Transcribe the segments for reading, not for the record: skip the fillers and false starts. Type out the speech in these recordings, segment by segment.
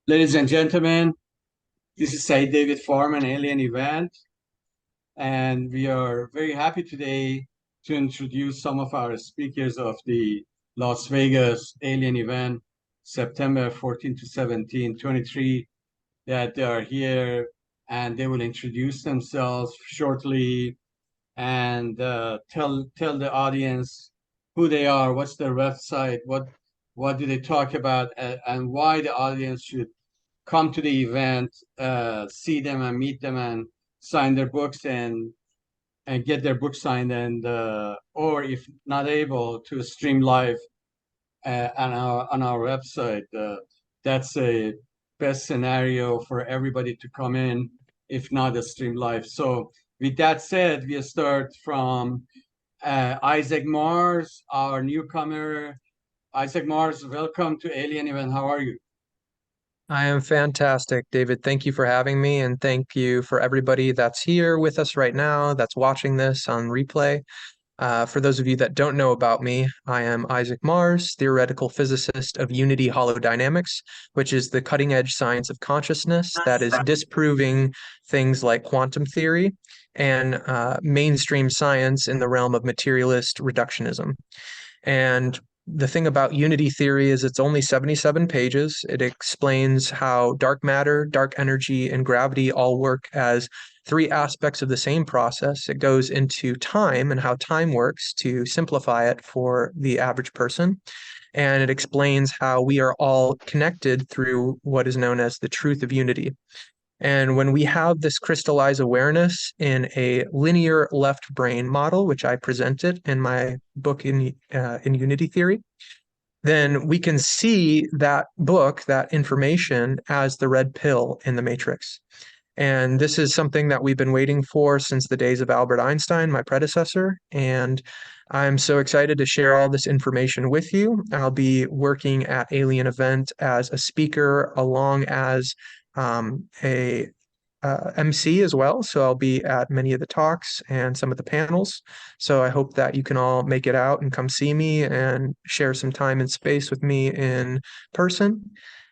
Ladies and gentlemen, this is Saeed David Farman Alien Event, and we are very happy today to introduce some of our speakers of the Las Vegas Alien Event, September 14 to 17, 23, that they are here and they will introduce themselves shortly and tell the audience who they are, what's their website, what do they talk about, and why the audience should come to the event, see them and meet them and sign their books and get their book signed and or if not able to stream live on our website. That's a best scenario for everybody to come in, if not a stream live. So with that said, we start from Isaac Mars, our newcomer. Isaac Mars, welcome to Alien Event. How are you? I am fantastic, David. Thank you for having me, and thank you for everybody that's here with us right now, that's watching this on replay. For those of you that don't know about me, I am Isaac Mars, theoretical physicist of unity holodynamics, which is the cutting edge science of consciousness that is disproving things like quantum theory and mainstream science in the realm of materialist reductionism. And the thing about unity theory is it's only 77 pages. It explains how dark matter, dark energy, and gravity all work as three aspects of the same process. It goes into time and how time works to simplify it for the average person. And it explains how we are all connected through what is known as the truth of unity. And when we have this crystallized awareness in a linear left brain model, which I presented in my book in Unity Theory, then we can see that book, that information, as the red pill in the matrix. And this is something that we've been waiting for since the days of Albert Einstein, my predecessor. And I'm so excited to share all this information with you. I'll be working at Alien Event as a speaker, along as a MC as well. So I'll be at many of the talks and some of the panels. So I hope that you can all make it out and come see me and share some time and space with me in person.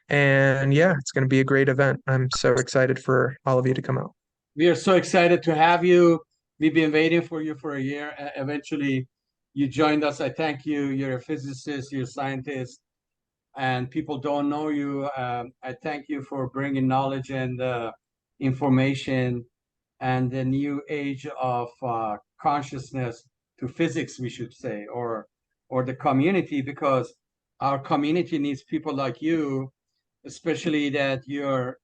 And yeah, it's going to be a great event. I'm so excited for all of you to come out. We are so excited to have you. We've been waiting for you for a year. Eventually, you joined us. I thank you. You're a physicist, you're a scientist, and people don't know you. I thank you for bringing knowledge and information and the new age of consciousness to physics, we should say, or the community, because our community needs people like you, especially that you're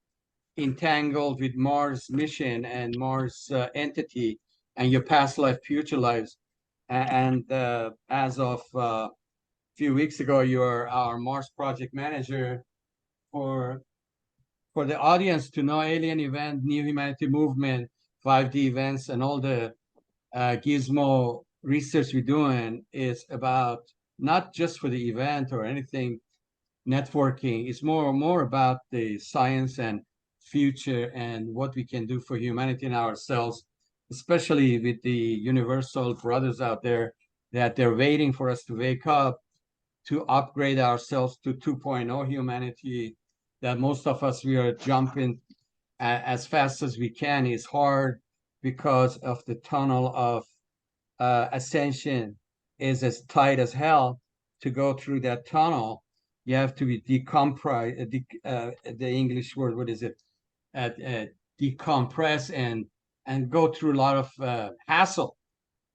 entangled with Mars mission and Mars entity and your past life, future lives. And as of a few weeks ago, you're our Mars project manager for the audience to know Alien Event, New Humanity Movement, 5D events, and all the gizmo research we're doing is about not just for the event or anything networking. It's more about the science and future and what we can do for humanity and ourselves, especially with the universal brothers out there that they're waiting for us to wake up to upgrade ourselves to 2.0 humanity. That most of us we are jumping as fast as we can is hard because of the tunnel of ascension is as tight as hell. To go through that tunnel, you have to be decompress. The English word, what is it? Decompress and go through a lot of hassle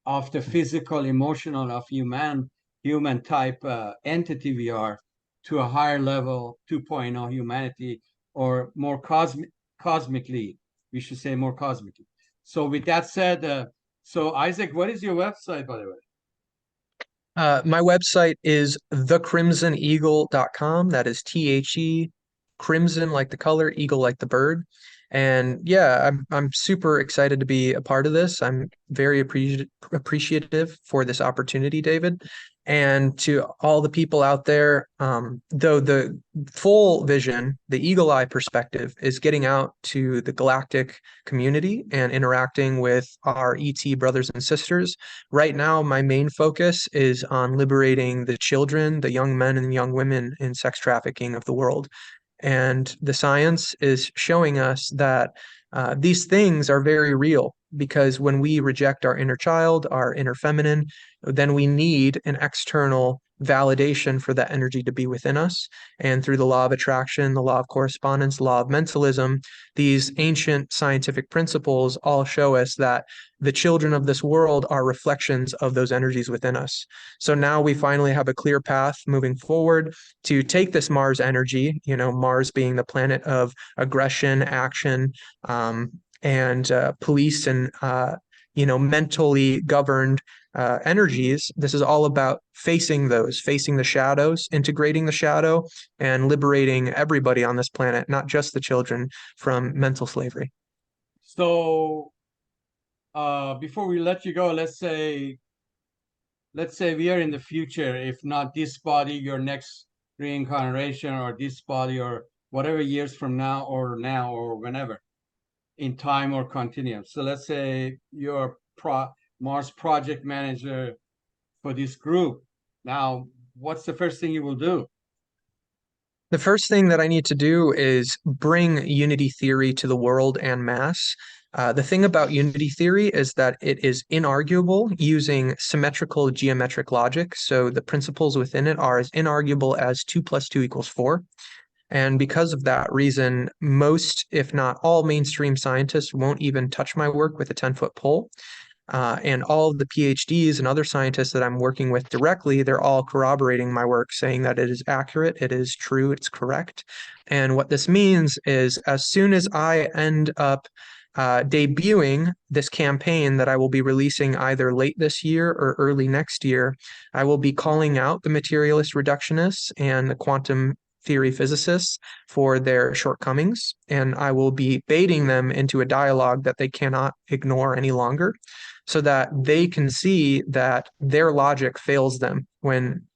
of the physical, emotional, of human type entity we are to a higher level 2.0 humanity, or more cosmically, we should say more cosmically. So with that said, so Isaac, what is your website, by the way? My website is thecrimsoneagle.com. That is THE, crimson like the color, eagle like the bird. And yeah, I'm super excited to be a part of this. I'm very appreciative for this opportunity, David. And to all the people out there, though the full vision, the eagle eye perspective, is getting out to the galactic community and interacting with our ET brothers and sisters. Right now, my main focus is on liberating the children, the young men and young women in sex trafficking of the world. And the science is showing us that these things are very real, because when we reject our inner child, our inner feminine, then we need an external validation for that energy to be within us. And through the law of attraction, the law of correspondence, law of mentalism, these ancient scientific principles all show us that the children of this world are reflections of those energies within us. So now we finally have a clear path moving forward to take this Mars energy, Mars being the planet of aggression, action, and police and mentally governed energies. This is all about facing the shadows, integrating the shadow, and liberating everybody on this planet, not just the children, from mental slavery. So before we let you go, let's say we are in the future, if not this body, your next reincarnation, or this body, or whatever years from now or whenever in time or continuum. So let's say you're Mars project manager for this group. Now, what's the first thing you will do? The first thing that I need to do is bring unity theory to the world en masse. The thing about unity theory is that it is inarguable using symmetrical geometric logic. So the principles within it are as inarguable as 2 + 2 = 4. And because of that reason, most, if not all, mainstream scientists won't even touch my work with a 10-foot pole. And all of the PhDs and other scientists that I'm working with directly, they're all corroborating my work, saying that it is accurate, it is true, it's correct. And what this means is, as soon as I end up debuting this campaign that I will be releasing either late this year or early next year, I will be calling out the materialist reductionists and the quantum theory physicists for their shortcomings, and I will be baiting them into a dialogue that they cannot ignore any longer, so that they can see that their logic fails them when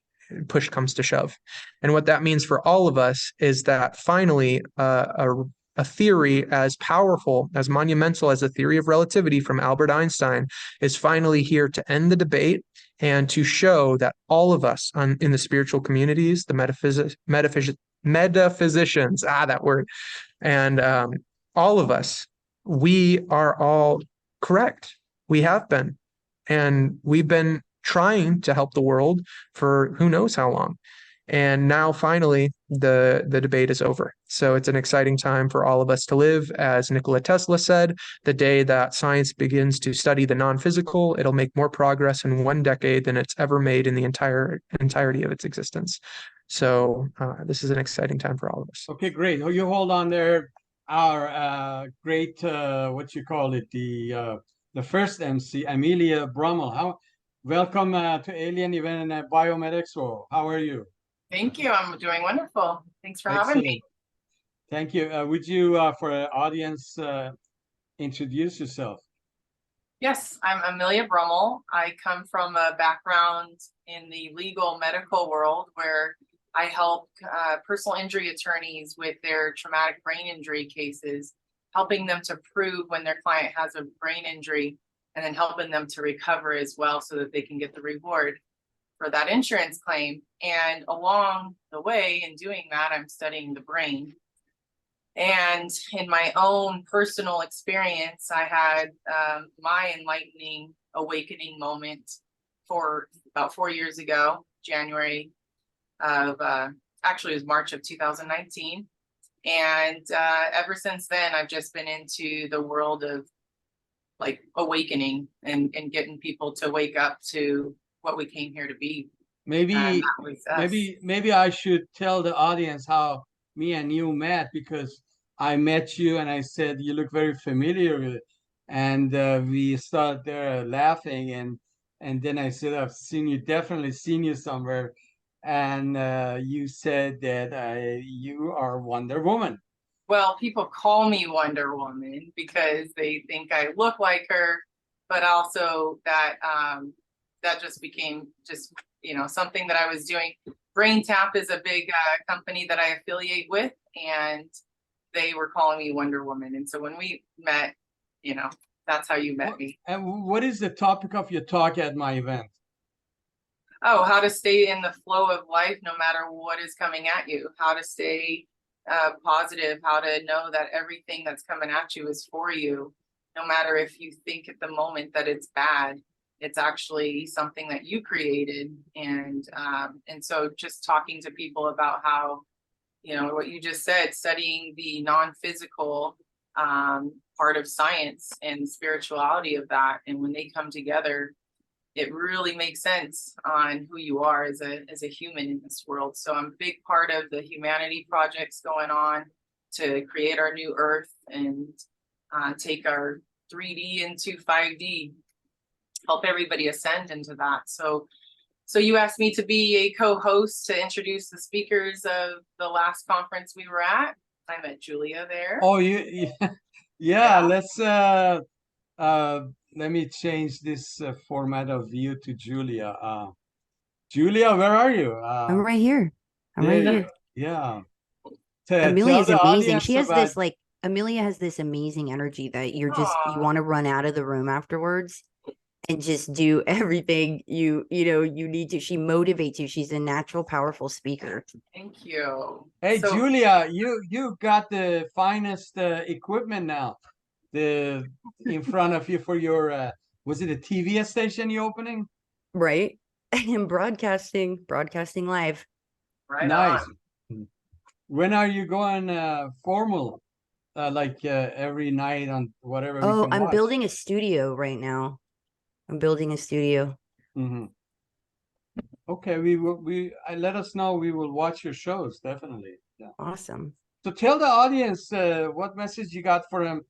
push comes to shove. And what that means for all of us is that finally a theory as powerful, as monumental as the theory of relativity from Albert Einstein is finally here to end the debate and to show that all of us in the spiritual communities, the metaphysicians, that word, and all of us, we are all correct. We have been. And we've been trying to help the world for who knows how long. And now finally, the debate is over. So it's an exciting time for all of us to live. As Nikola Tesla said, the day that science begins to study the non-physical, it'll make more progress in 1 decade than it's ever made in the entirety of its existence. So this is an exciting time for all of us. Okay, great. Oh, you hold on there. Our great, what you call it, the first MC, Amelia Brummel. Welcome to Alien Event and BIOMED Expo. How are you? Thank you. I'm doing wonderful. Thanks for having me. Thank you. Would you, for the audience, introduce yourself? Yes, I'm Amelia Brummel. I come from a background in the legal medical world where I help personal injury attorneys with their traumatic brain injury cases, helping them to prove when their client has a brain injury, and then helping them to recover as well so that they can get the reward for that insurance claim. And along the way in doing that, I'm studying the brain. And in my own personal experience, I had my enlightening awakening moment for about 4 years ago, January of, actually it was March of 2019. And ever since then, I've just been into the world of like awakening and getting people to wake up to what we came here to be. Maybe I should tell the audience how me and you met, because I met you and I said you look very familiar, and we started there laughing, and then I said I've definitely seen you somewhere, and you said that you are Wonder Woman. Well, people call me Wonder Woman because they think I look like her, but also that that just became something that I was doing. BrainTap is a big company that I affiliate with, and they were calling me Wonder Woman. And so when we met, that's how you met me. And what is the topic of your talk at my event? Oh, how to stay in the flow of life no matter what is coming at you. How to stay positive, how to know that everything that's coming at you is for you, no matter if you think at the moment that it's bad. It's actually something that you created. And so just talking to people about how, you know, what you just said, studying the non-physical part of science and spirituality of that, and when they come together, it really makes sense on who you are as a human in this world. So I'm a big part of the humanity projects going on to create our new Earth and take our 3D into 5D, help everybody ascend into that. So you asked me to be a co-host to introduce the speakers of the last conference we were at. I met Julia there. Oh, yeah. Let's let me change this format of view to Julia. Julia, where are you? I'm right here. I'm right here. Yeah. Amelia's tell the amazing. audience She has about- this like Amelia has this amazing energy that you're just you Aw. want to run out of the room afterwards and just do everything you know you need to. She motivates you. She's a natural, powerful speaker. Thank you. Hey, So- Julia, you got the finest equipment now. In front of you for your was it a TV station you opening? Right? And broadcasting live. Right Nice. on. When are you going formal? Like every night on whatever we Oh, can I'm watch? building a studio right now. I'm building a studio. Mm-hmm. Okay, let us know. We will watch your shows, definitely. Yeah. Awesome. So tell the audience what message you got for them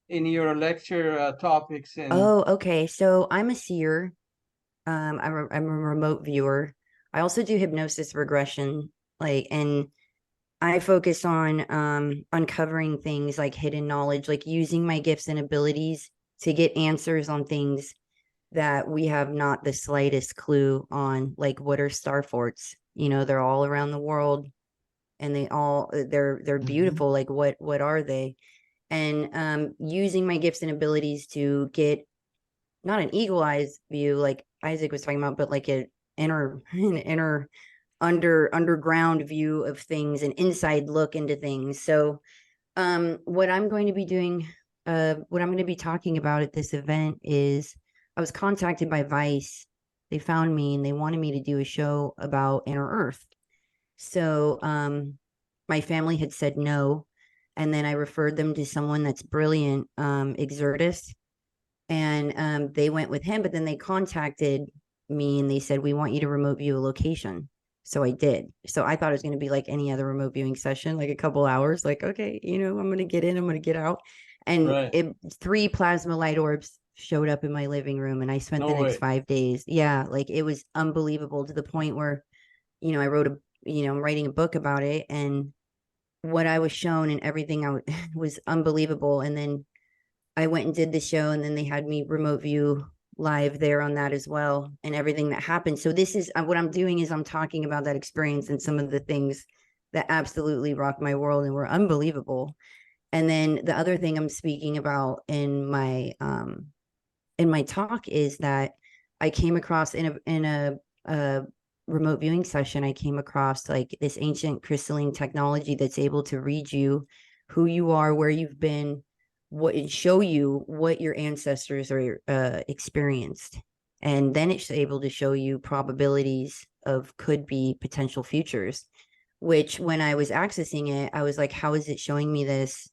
in your lecture topics. And Oh, okay. So I'm a seer. I'm a remote viewer. I also do hypnosis regression, and I focus on uncovering things like hidden knowledge, like using my gifts and abilities to get answers on things that we have not the slightest clue on, like what are star forts? You know, they're all around the world and they're beautiful. Like what are they? And using my gifts and abilities to get not an eagle eyes view like Isaac was talking about, but like an inner underground view of things, an inside look into things. So what I'm going to be doing, what I'm going to be talking about at this event is I was contacted by Vice. They found me and they wanted me to do a show about Inner Earth. So my family had said no. And then I referred them to someone that's brilliant, Exertus. And they went with him, but then they contacted me and they said, we want you to remote view a location. So I did. So I thought it was going to be like any other remote viewing session, like a couple hours, like, okay, you know, I'm going to get in, I'm going to get out. And 3 plasma light orbs showed up in my living room and I spent the next 5 days. Yeah. Like it was unbelievable to the point where, you know, I'm writing a book about it and what I was shown and everything was unbelievable. And then I went and did the show and then they had me remote view live there on that as well and everything that happened. So this is what I'm doing is I'm talking about that experience and some of the things that absolutely rocked my world and were unbelievable. And then the other thing I'm speaking about in my talk is that I came across in a remote viewing session, I came across like this ancient crystalline technology that's able to read you, who you are, where you've been, show you what your ancestors are experienced. And then it's able to show you probabilities of could be potential futures, which when I was accessing it, I was like, how is it showing me this?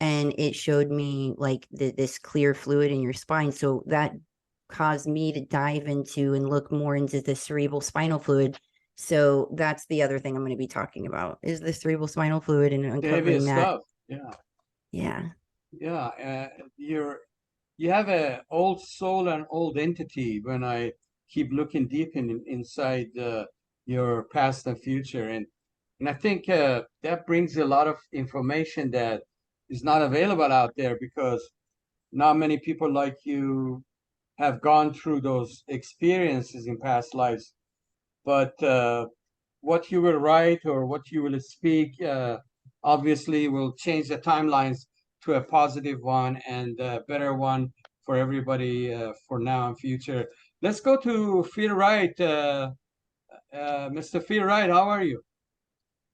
And it showed me like this clear fluid in your spine. So that caused me to dive into and look more into the cerebral spinal fluid. So that's the other thing I'm going to be talking about is the cerebral spinal fluid and uncovering that. Stuff. Yeah. Yeah. Yeah. You have a old soul and old entity when I keep looking deep inside your past and future. And I think that brings a lot of information that is not available out there because not many people like you have gone through those experiences in past lives. But what you will write or what you will speak obviously will change the timelines to a positive one and a better one for everybody for now and future. Let's go to Phill Wright. Mr. Phill Wright, how are you?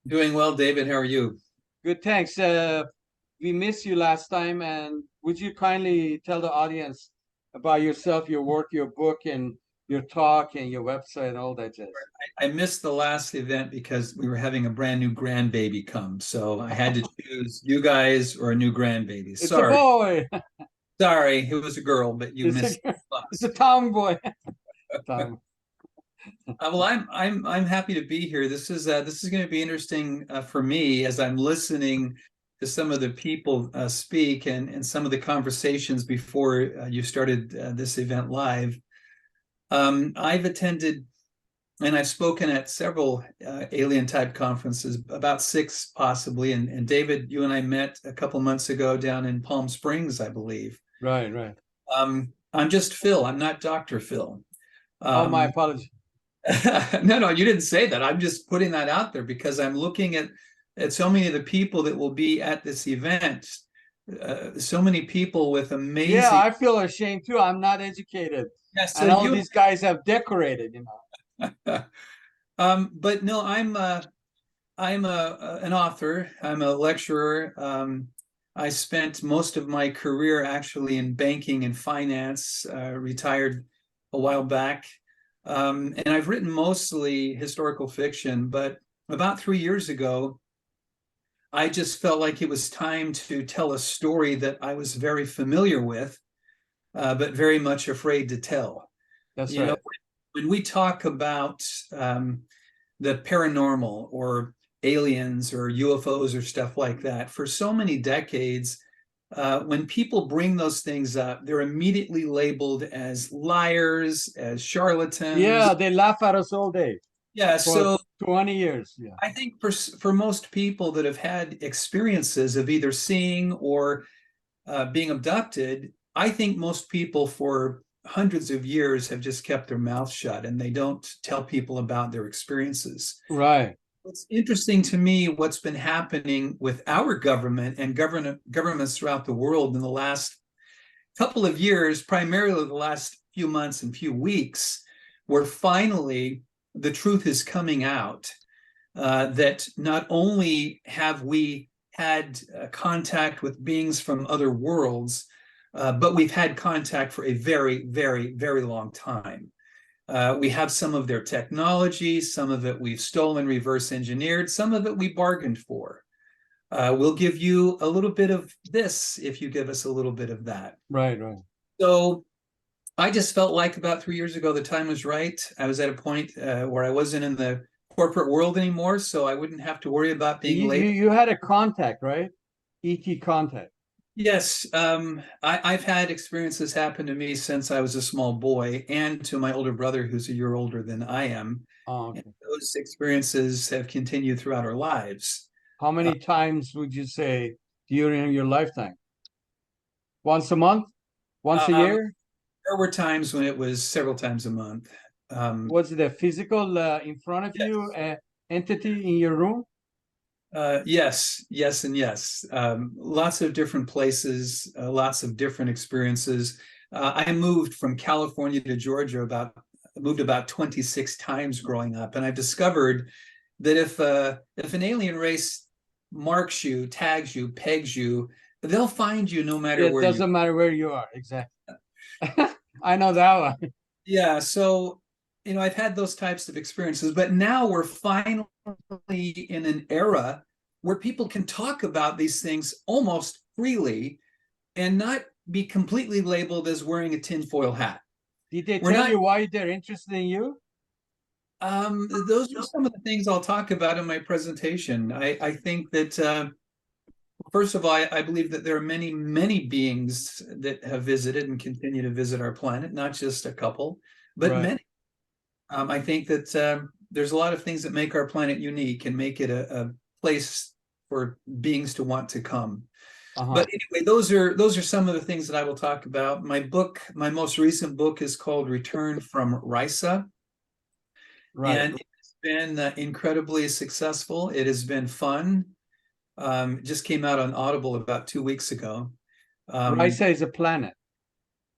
Doing well, David. How are you? Good, thanks. We missed you last time, and would you kindly tell the audience about yourself, your work, your book, and your talk, and your website, and all that jazz? I missed the last event because we were having a brand new grandbaby come, so I had to choose you guys or a new grandbaby. It's Sorry, a boy. sorry, it was a girl, but you missed. It's a tomboy. Tom. Well, I'm happy to be here. This is going to be interesting for me as I'm listening to some of the people speak and some of the conversations before you started this event live. I've attended and I've spoken at several alien type conferences, about 6 possibly. And David, you and I met a couple months ago down in Palm Springs, I believe. Right, right. I'm just Phill. I'm not Dr. Phill. Oh, my apologies. No, you didn't say that. I'm just putting that out there because I'm looking at so many of the people that will be at this event. So many people with amazing. Yeah, I feel ashamed too. I'm not educated. Yeah, so and all these guys have decorated, you know. But no, I'm an author. I'm a lecturer. I spent most of my career actually in banking and finance. Retired a while back. And I've written mostly historical fiction, but about 3 years ago, I just felt like it was time to tell a story that I was very familiar with, but very much afraid to tell. That's right. Know, when we talk about the paranormal or aliens or UFOs or stuff like that, for so many decades, when people bring those things up, they're immediately labeled as liars, as charlatans. Yeah, they laugh at us all day. Yeah, so 20 years. Yeah, I think for most people that have had experiences of either seeing or being abducted, I think most people for hundreds of years have just kept their mouth shut and they don't tell people about their experiences. Right. It's interesting to me what's been happening with our government and governments throughout the world in the last couple of years, primarily the last few months and few weeks, where finally the truth is coming out that not only have we had contact with beings from other worlds, but we've had contact for a very, very, very long time. We have some of their technology, some of it we've stolen, reverse engineered, some of it we bargained for. We'll give you a little bit of this if you give us a little bit of that. Right, right. So I just felt like about 3 years ago, the time was right. I was at a point where I wasn't in the corporate world anymore, so I wouldn't have to worry about being late. You had a contact, right? ET contact. Yes, I've had experiences happen to me since I was a small boy and to my older brother who's a year older than I am. Oh, okay. And those experiences have continued throughout our lives. How many times would you say during your lifetime? Once a month? Once a year? There were times when it was several times a month. Was it a physical in front of yes. you, entity in your room? Yes, and yes. Lots of different places, lots of different experiences. I moved from California to Georgia moved about 26 times growing up, and I discovered that if an alien race marks you, tags you, pegs you, they'll find you no matter where. It doesn't matter where you are, exactly. I know that one. Yeah, so I've had those types of experiences, but now we're finally in an era where people can talk about these things almost freely and not be completely labeled as wearing a tinfoil hat. Did they tell you why they're interested in you? Those are some of the things I'll talk about in my presentation. I think that, first of all, I believe that there are many, many beings that have visited and continue to visit our planet, not just a couple, but many. I think that there's a lot of things that make our planet unique and make it a place for beings to want to come. But anyway, those are some of the things that I will talk about. My most recent book is called Return from Risa. Right. And it's been incredibly successful. It has been fun. It just came out on Audible about 2 weeks ago. Risa is a planet.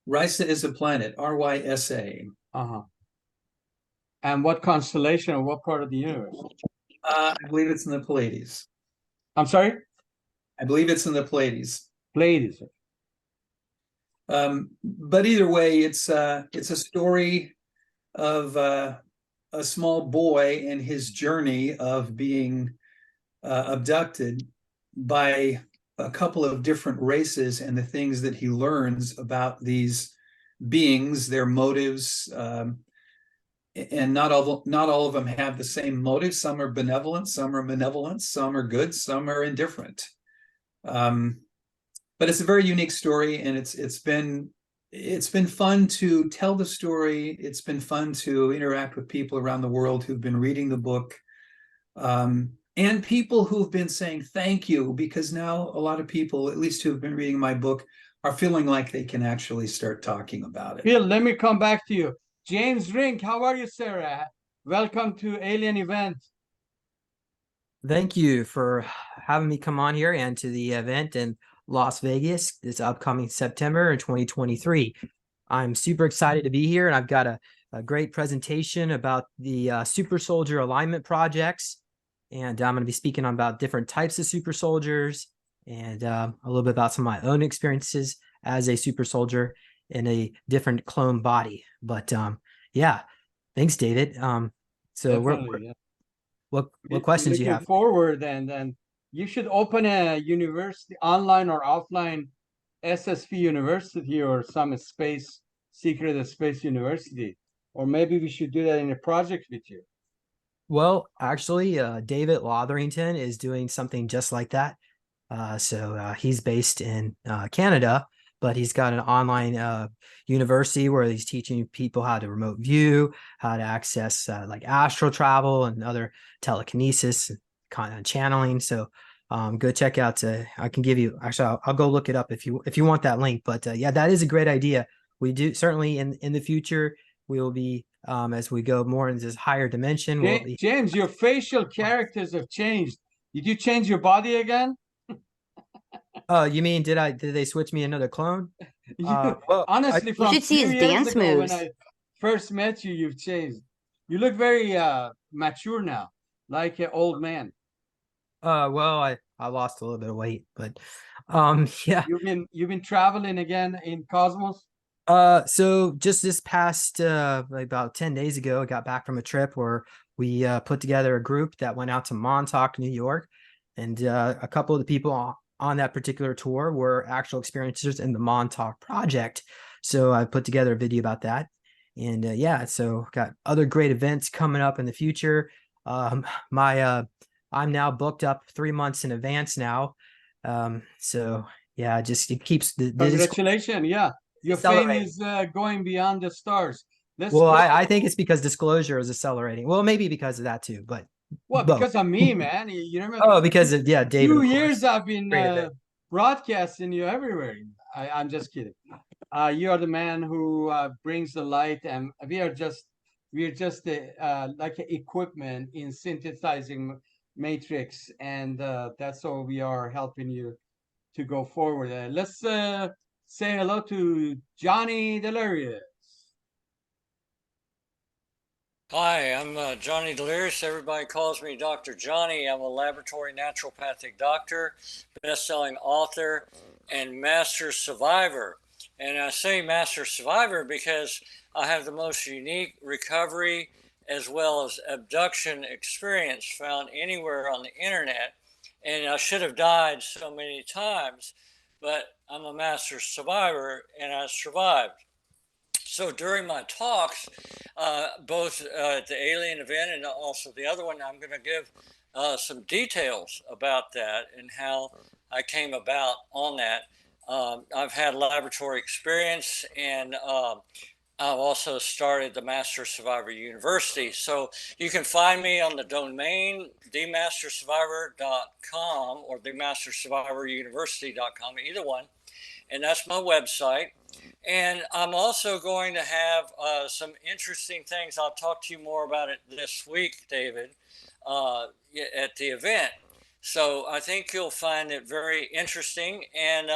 Risa is a planet, R-Y-S-A. And what constellation or what part of the universe? I believe it's in the Pleiades. I'm sorry? I believe it's in the Pleiades. Pleiades. But either way, it's a story of a small boy and his journey of being abducted by a couple of different races and the things that he learns about these beings, their motives, and not all of them have the same motives. Some are benevolent, some are malevolent, some are good, some are indifferent. But it's a very unique story, and it's been fun to tell the story. It's been fun to interact with people around the world who've been reading the book, and people who've been saying thank you, because now a lot of people, at least who've been reading my book, are feeling like they can actually start talking about it. Phill, let me come back to you. James Rink, how are you, sir? Welcome to Alien Event. Thank you for having me come on here and to the event in Las Vegas this upcoming September in 2023. I'm super excited to be here, and I've got a great presentation about the super soldier alignment projects. And I'm going to be speaking about different types of super soldiers and a little bit about some of my own experiences as a super soldier in a different clone body. But yeah, thanks, David. So Definitely, what questions you have? Forward, and you should open a university, online or offline, SSV university or some secret space university, or maybe we should do that in a project with you. Well, actually, David Lotherington is doing something just like that. So he's based in Canada, but he's got an online university where he's teaching people how to remote view, how to access like astral travel and other telekinesis and kind of channeling. So go check out. I can give you, actually, I'll go look it up if you want that link. But yeah, that is a great idea. We do certainly in the future, we will be as we go more into this higher dimension. James, your facial characters have changed. Did you change your body again? Oh, you mean did they switch me another clone? Well, honestly, from you should see his dance moves. When I first met you, you've changed. You look very mature now, like an old man. Well, I lost a little bit of weight, but yeah. You've been traveling again in Cosmos? So just this past like about 10 days ago, I got back from a trip where we put together a group that went out to Montauk, New York, and a couple of the people on that particular tour were actual experiencers in the Montauk project. So I put together a video about that, and yeah, so got other great events coming up in the future. I'm now booked up 3 months in advance now. So yeah, just it keeps the Congratulations, yeah. Your fame is going beyond the stars. Well, I think it's because disclosure is accelerating. Well, maybe because of that too, but well, because of me, man. You remember? Oh, because of David. 2 years I've been broadcasting you everywhere. I'm just kidding. You are the man who brings the light, and we are just like equipment in synthesizing matrix, and that's how we are helping you to go forward. Let's say hello to Jonny Delirious. Hi, I'm Jonny Delirious. Everybody calls me Dr. Jonny. I'm a laboratory naturopathic doctor, best-selling author, and master survivor. And I say master survivor because I have the most unique recovery as well as abduction experience found anywhere on the internet. And I should have died so many times, but I'm a master survivor and I survived. So during my talks, both at the alien event and also the other one, I'm going to give some details about that and how I came about on that. I've had laboratory experience, and I've also started the Master Survivor University. So you can find me on the domain themastersurvivor.com or themastersurvivoruniversity.com, either one. And that's my website. And I'm also going to have some interesting things. I'll talk to you more about it this week, David, at the event. So I think you'll find it very interesting. And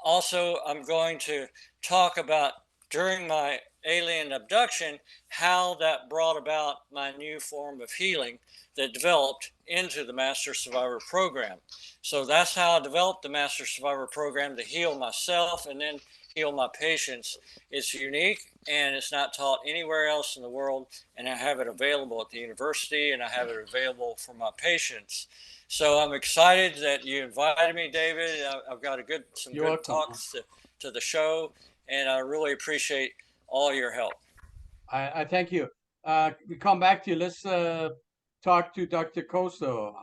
also, I'm going to talk about during my alien abduction, how that brought about my new form of healing that developed into the Master Survivor program. So that's how I developed the Master Survivor program, to heal myself and then heal my patients. It's unique and it's not taught anywhere else in the world. And I have it available at the university and I have it available for my patients. So I'm excited that you invited me, David. I've got some You're good welcome. talks to the show, and I really appreciate all your help. I thank you. We come back to you. Let's talk to Dr. Kosol.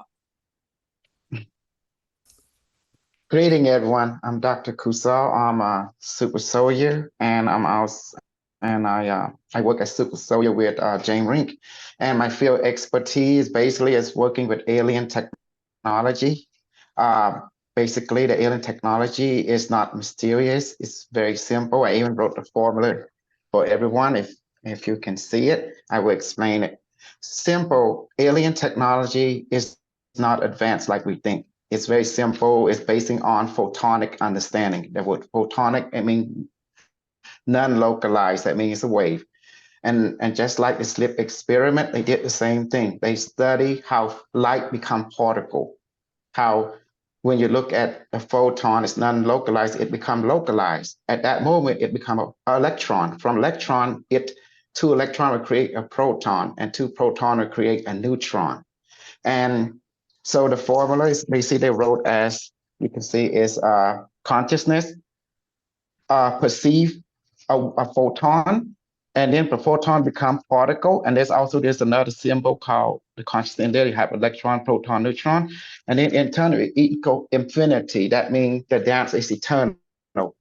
Greeting everyone. I'm Dr. Kosol. I'm a super soldier, and I work as super soldier with Rink, and my field expertise basically is working with alien technology. Basically, the alien technology is not mysterious. It's very simple. I even wrote the formula for everyone. If you can see it, I will explain it. Simple. Alien technology is not advanced like we think. It's very simple. It's basing on photonic understanding. The word photonic, I mean non-localized. That means a wave. And just like the SLIP experiment, they did the same thing. They study how light become particle. How when you look at a photon, it's non-localized, it become localized. At that moment, it become an electron. From electron, two electrons will create a proton, and two protons will create a neutron. And so the formula is basically they wrote as you can see is consciousness perceive a photon, and then the photon become particle. And there's another symbol called the consciousness. There you have electron, proton, neutron, and then internally equal infinity. That means the dance is eternal,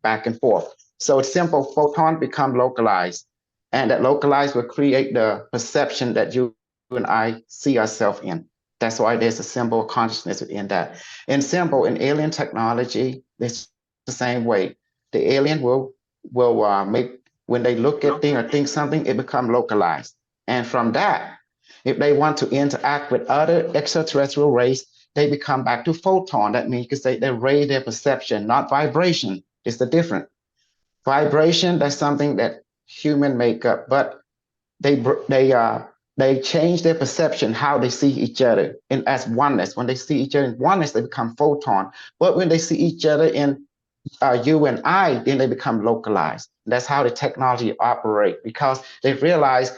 back and forth. So it's simple. Photon become localized, and that localized will create the perception that you and I see ourselves in. That's why there's a symbol of consciousness within that. In symbol, in alien technology, it's the same way. The alien will make, when they look at thing or think something, it become localized. And from that, if they want to interact with other extraterrestrial race, they become back to photon. That means you can say they raise their perception, not vibration. It's the different. Vibration, that's something that human make up, but they change their perception, how they see each other in as oneness. When they see each other in oneness, they become photon. But when they see each other in you and I, then they become localized. That's how the technology operate, because they realize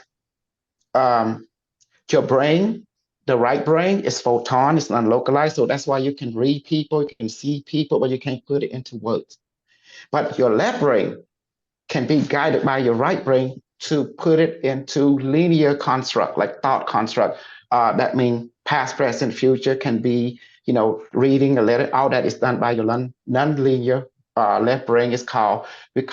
your brain, the right brain is photon, it's non-localized. So that's why you can read people, you can see people, but you can't put it into words. But your left brain can be guided by your right brain to put it into linear construct, like thought construct. That means past, present, future can be, reading a letter. All that is done by your non-linear left brain. We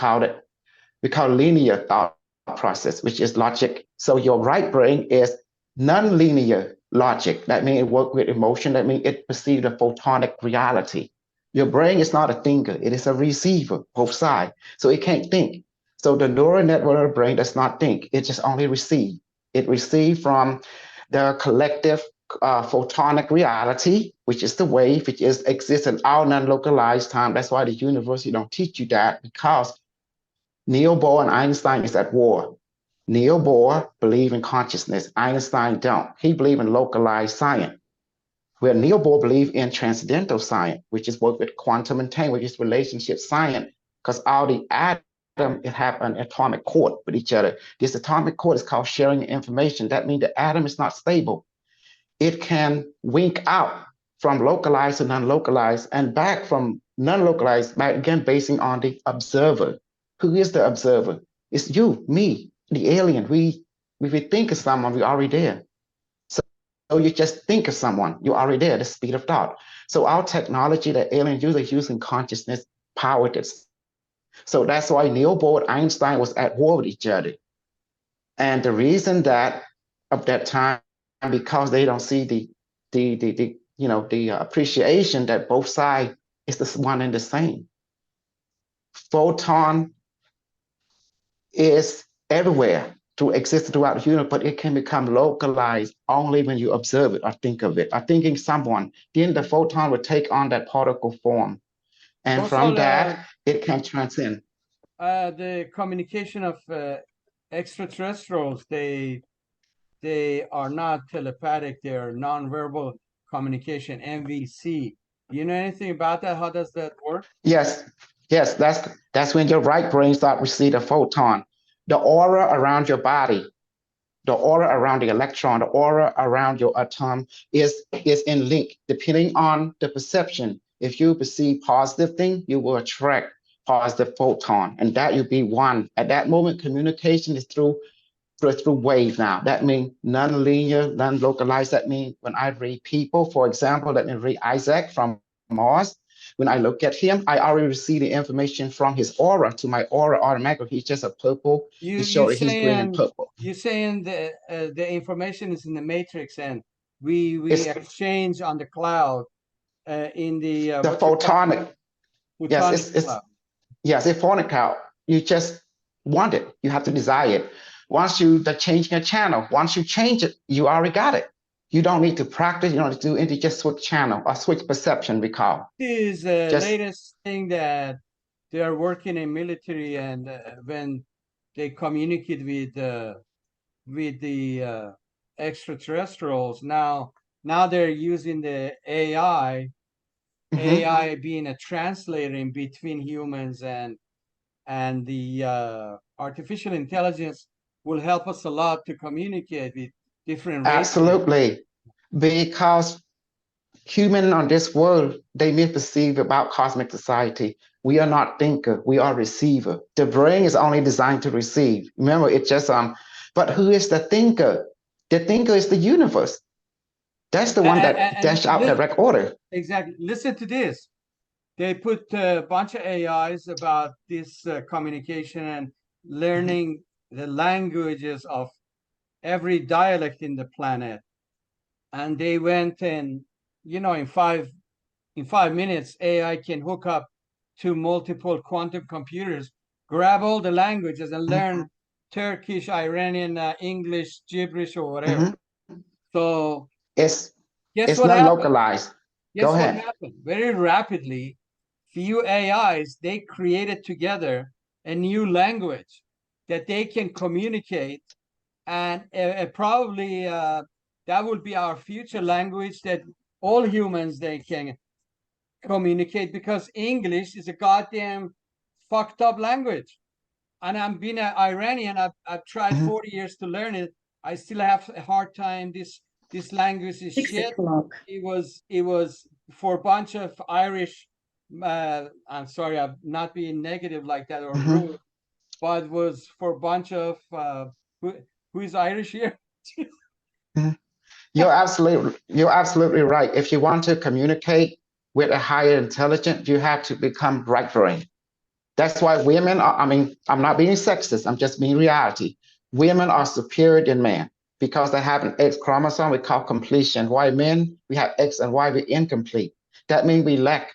call linear thought process, which is logic. So your right brain is non-linear logic. That means it works with emotion. That means it perceives the photonic reality. Your brain is not a thinker. It is a receiver, both sides. So it can't think. So the neural network of the brain does not think. It just only receives. It receives from the collective photonic reality, which is the wave, which exists in our non-localized time. That's why the university don't teach you that, because Niels Bohr and Einstein is at war. Niels Bohr believe in consciousness. Einstein don't. He believe in localized science. Where Niels Bohr believe in transcendental science, which is work with quantum and time, which is relationship science, because all the atoms have an atomic cord with each other. This atomic cord is called sharing information. That means the atom is not stable. It can wink out from localized to non-localized and back from non-localized, back again, basing on the observer. Who is the observer? It's you, me, the alien. If we think of someone, we're already there. So you just think of someone, you're already there, the speed of thought. So our technology that aliens use is using consciousness power this. So that's why Niels Bohr and Einstein was at war with each other. And the reason that of that time, because they don't see the appreciation that both sides is the one and the same. Photon is everywhere to exist throughout the universe, but it can become localized only when you observe it or think of it. Or thinking someone, then the photon will take on that particle form. And Kosol, from that, it can transcend. The communication of extraterrestrials, they are not telepathic, they're nonverbal communication, NVC. Do you know anything about that? How does that work? Yes, yes, that's when your right brain start receiving a photon. The aura around your body, the aura around the electron, the aura around your atom is in link. Depending on the perception, if you perceive positive thing, you will attract positive photon, and that will be one. At that moment, communication is through wave now. That means non-linear, non-localized. That means when I read people, for example, let me read Isaac from Mars. When I look at him, I already receive the information from his aura to my aura automatically. He's just a purple. You It shows you that he's green and saying purple. you saying the information is in the matrix, and we It's exchange on the cloud in the the what you call photonic. Yes, photonic cloud. yes, it's phonic out. You just want it. You have to desire it. Once you changing a channel, once you change it, you already got it. You don't need to practice. You don't need to do anything. Just switch channel or switch perception. We call. This is the Just latest thing that they are working in military, and when they communicate with the extraterrestrials, now they're using the AI. mhm. AI being a translator in between humans, and the artificial intelligence will help us a lot to communicate with different races. Absolutely, because human on this world, they misperceive about cosmic society. We are not thinker, we are receiver. The brain is only designed to receive. Remember, it's just but who is the thinker? The thinker is the universe. That's the one that dash out direct order. Exactly. Listen to this. They put a bunch of AIs about this communication and learning the languages of every dialect in the planet. And they went and, in 5 minutes, AI can hook up to multiple quantum computers, grab all the languages and learn Turkish, Iranian, English, gibberish, or whatever. So It's guess what not happened? localized. Guess Go what ahead. happened? Very rapidly, few AIs, they created together a new language that they can communicate, and probably that will be our future language, that all humans, they can communicate, because English is a goddamn fucked up language. And I'm being an Iranian, I've tried Mhm. 40 years to learn it. I still have a hard time. This language is shit. It was for a bunch of Irish, I'm sorry, I'm not being negative like that or Mhm. rude, but it was for a bunch of who is Irish here? Mhm. You're absolutely right. If you want to communicate with a higher intelligence, you have to become right brain. That's why women are, I mean, I'm not being sexist, I'm just being reality. Women are superior than men because they have an X chromosome we call completion. Why men, we have X and Y, we're incomplete. That means we lack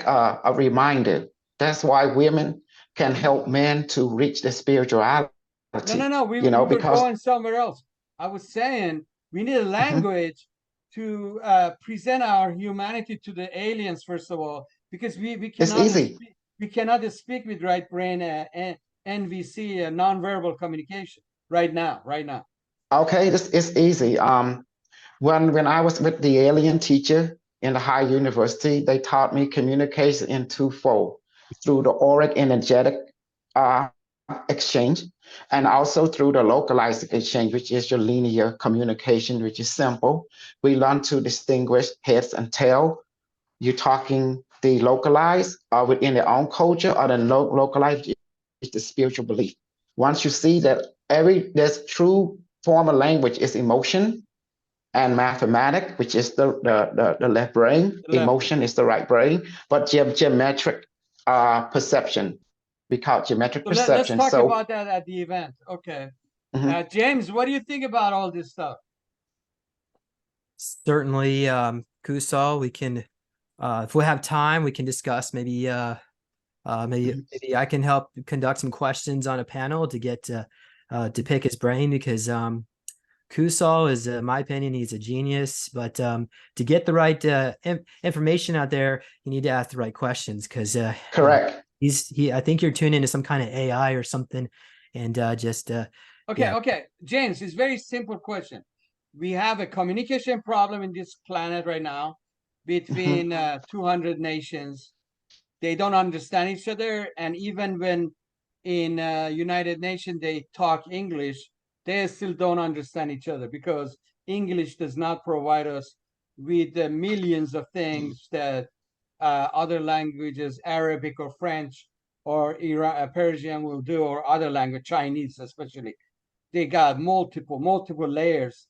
a reminder. That's why women can help men to reach the spirituality. No. We were Because going somewhere else. I was saying we need a language to present our humanity to the aliens, first of all, because we it's cannot easy. we cannot speak with right brain and NVC, nonverbal communication right now. Okay, this is easy. When I was with the alien teacher in the high university, they taught me communication in twofold through the auric energetic uh, exchange and also through the localized exchange, which is your linear communication, which is simple. We learn to distinguish heads and tail. You're talking the localized within their own culture, or the localized is the spiritual belief. Once you see that there's true form of language is emotion, and mathematics, which is the left brain, emotion is the right brain, but geometric perception, we call it geometric So let's perception. talk So about that at the event. Okay. mhm. James, what do you think about all this stuff? Certainly, Kosol, we can, if we have time, we can discuss maybe maybe I can help conduct some questions on a panel to get to pick his brain, because Kosol is, in my opinion, he's a genius. But to get the right information out there, you need to ask the right questions, because Correct. I think you're tuned into some kind of AI or something, and just Okay, yeah. okay. James, it's very simple question. We have a communication problem in this planet right now between 200 nations. They don't understand each other. And even when in United Nations they talk English, they still don't understand each other because English does not provide us with the millions of things that other languages, Arabic or French or Persian will do, or other language, Chinese especially. They got multiple layers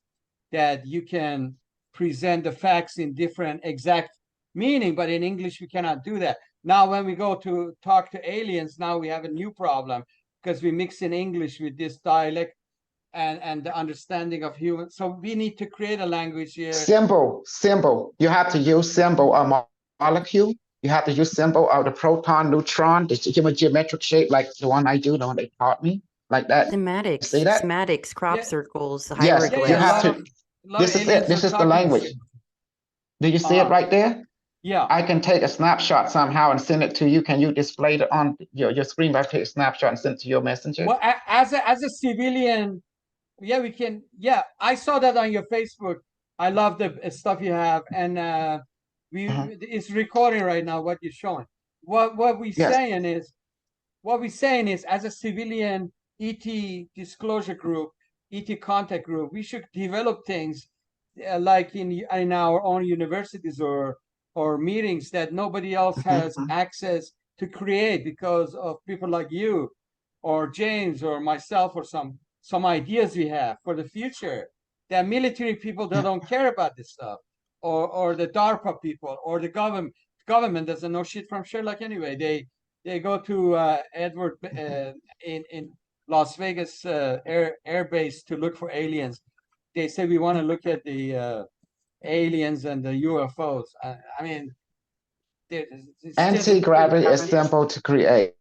that you can present the facts in different exact meaning, but in English we cannot do that. Now when we go to talk to aliens, now we have a new problem because we mix in English with this dialect and the understanding of humans. So we need to create a language here. Symbol. You have to use symbol of molecule. You have to use symbol of the proton, neutron, the geometric shape, like the one I do, the one they taught me, like that. Schematics, See that? schematics, crop Yeah. circles, Yes, hieroglyphs. you have to. This is it. aliens This are is the talking- language. Do you see it right there? Yeah. I can take a snapshot somehow and send it to you. Can you display it on your screen? I take a snapshot and send it to your messenger. Well, as a civilian, yeah, we can. Yeah, I saw that on your Facebook. I love the stuff you have, and it's recording right now what you're showing. What we're Yes. saying is, as a civilian ET disclosure group, ET contact group, we should develop things like in our own universities or meetings that nobody else has access to create because of people like you or James or myself or some ideas we have for the future. That military people that don't care about this stuff, or the DARPA people, or the government doesn't know shit from Sherlock anyway. They go to Edward in Las Vegas Air Base to look for aliens. They say we want to look at the aliens and the UFOs. I mean, anti-gravity is simple to create.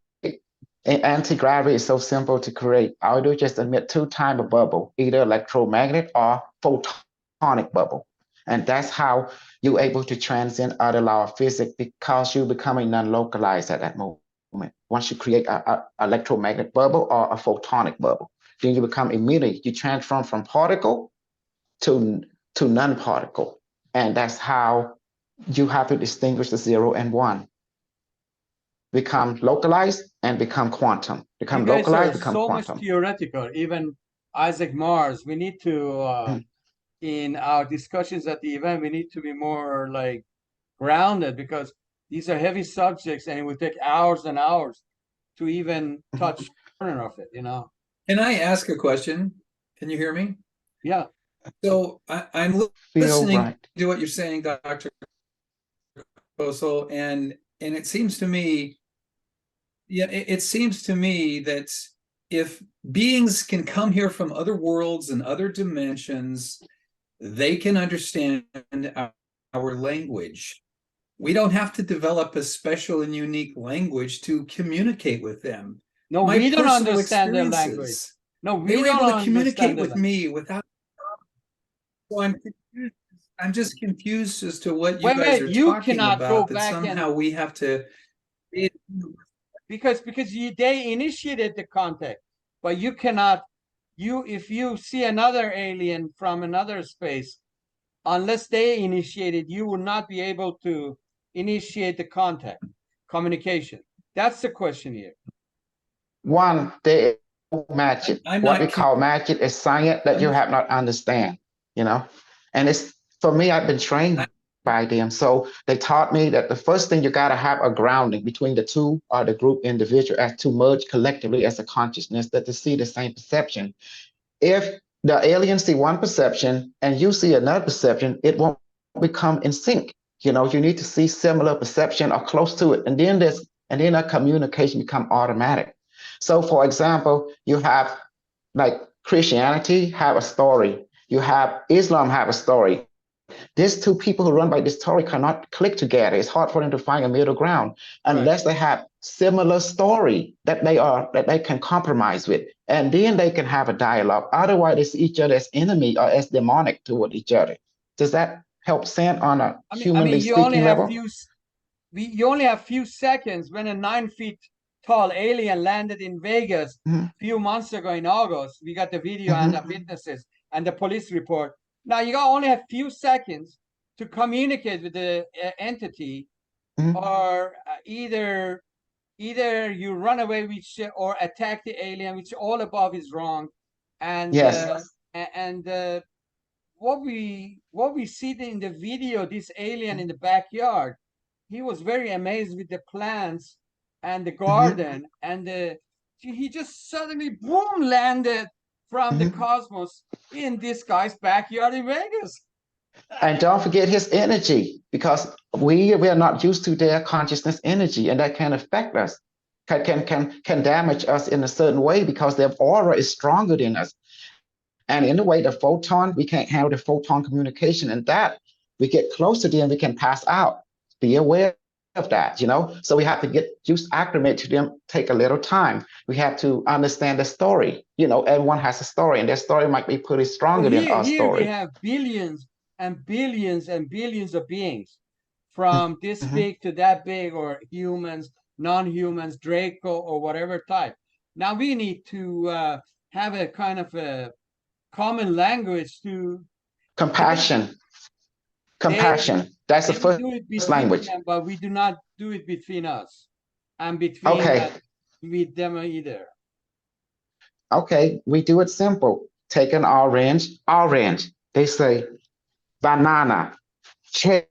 Anti-gravity is so simple to create. All you do is just emit two-time bubble, either electromagnetic or photonic bubble. And that's how you're able to transcend other law of physics because you're becoming non-localized at that moment. Once you create an electromagnetic bubble or a photonic bubble, then you become immediate. You transform from particle to non-particle. And that's how you have to distinguish the 0 and 1. Become localized and become quantum. Become localized, become so quantum. much theoretical. Even Isaac Mars, we need to in our discussions at the event, we need to be more like grounded because these are heavy subjects and it would take hours and hours to even touch the corner of it, you know. Can I ask a question? Can you hear me? Yeah. So I'm listening to what you're saying, Dr. Kosol, and it seems to me, it seems to me that if beings can come here from other worlds and other dimensions, they can understand our language. We don't have to develop a special and unique language to communicate with them. No, we don't understand their language. No, we they were don't able to communicate with language. me without. So I'm confused. I'm just confused as to what you guys are talking about. That somehow we have to. Because they initiated the contact, but you cannot. If you see another alien from another space, unless they initiated, you will not be able to initiate the contact, communication. That's the question here. One, they magic. What we call magic is science that you have not understand, you know? And it's, for me, I've been trained by them. So they taught me that the first thing you gotta have a grounding between the two or the group individual as to merge collectively as a consciousness that to see the same perception. If the aliens see one perception and you see another perception, it won't become in sync. You know, you need to see similar perception or close to it. And then a communication become automatic. So for example, you have like Christianity have a story. You have Islam have a story. These two people who run by this story cannot click together. It's hard for them to find a middle ground unless they have similar story that they can compromise with. And then they can have a dialogue. Otherwise, they see each other as enemy or as demonic toward each other. Does that help send on a humanly speaking level? You only have few seconds when a 9 feet tall alien landed in Vegas Mhm. a few months ago in August. We got the video and the witnesses and the police report. Now you got only a few seconds to communicate with the entity, Mhm. or either you run away or attack the alien, which all above is wrong. And Yes. What we see in the video, this alien in the backyard, he was very amazed with the plants and the garden, and he just suddenly boom landed from the cosmos in this guy's backyard in Vegas. And don't forget his energy, because we are not used to their consciousness energy, and that can affect us, can damage us in a certain way, because their aura is stronger than us. And in a way, the photon, we can't handle the photon communication, and that we get close to them, we can pass out. Be aware of that, you know. So we have to get used, acclimate to them, take a little time. We have to understand the story. You know, everyone has a story, and their story might be pretty stronger than our Here we story. have billions and billions and billions of beings, from this big to that big, or humans, non-humans, Draco, or whatever type. Now we need to have a kind of a common language to Compassion. Compassion. That's the they do it first between language. them, but we do not do it between us and between Okay. with them either. Okay, we do it simple. Take an orange, orange. They say banana, chair,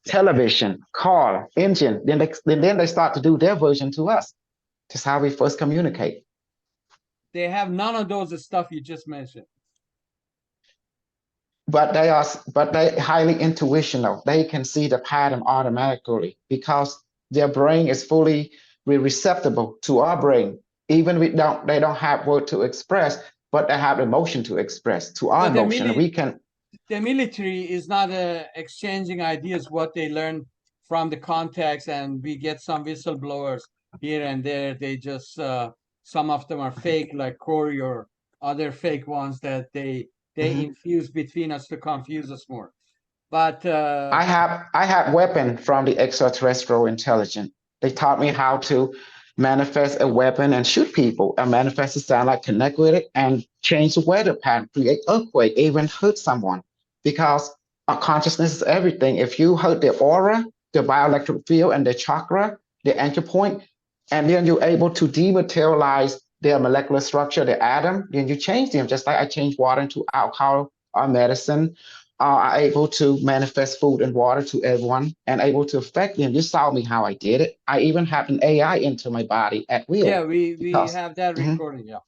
television, car, engine. Then they start to do their version to us. That's how we first communicate. They have none of those stuff you just mentioned. But they highly intuitional. They can see the pattern automatically, because their brain is fully receptible to our brain. Even they don't have word to express, but they have emotion to express to our emotion. We can. The military is not exchanging ideas what they learn from the context, and we get some whistleblowers here and there. They just some of them are fake, like Corey, or other fake ones that they infuse between us to confuse us more. But I had weapon from the extraterrestrial intelligence. They taught me how to manifest a weapon and shoot people, and manifest a sound, like connect with it and change the weather pattern, create earthquake, even hurt someone. Because our consciousness is everything. If you hurt their aura, their bioelectric field, and their chakra, their anchor point, and then you're able to dematerialize their molecular structure, their atom, then you change them. Just like I change water into alcohol or medicine, are able to manifest food and water to everyone and able to affect them. You saw me how I did it. I even have an AI into my body at will. Yeah, we have that recording. Yeah,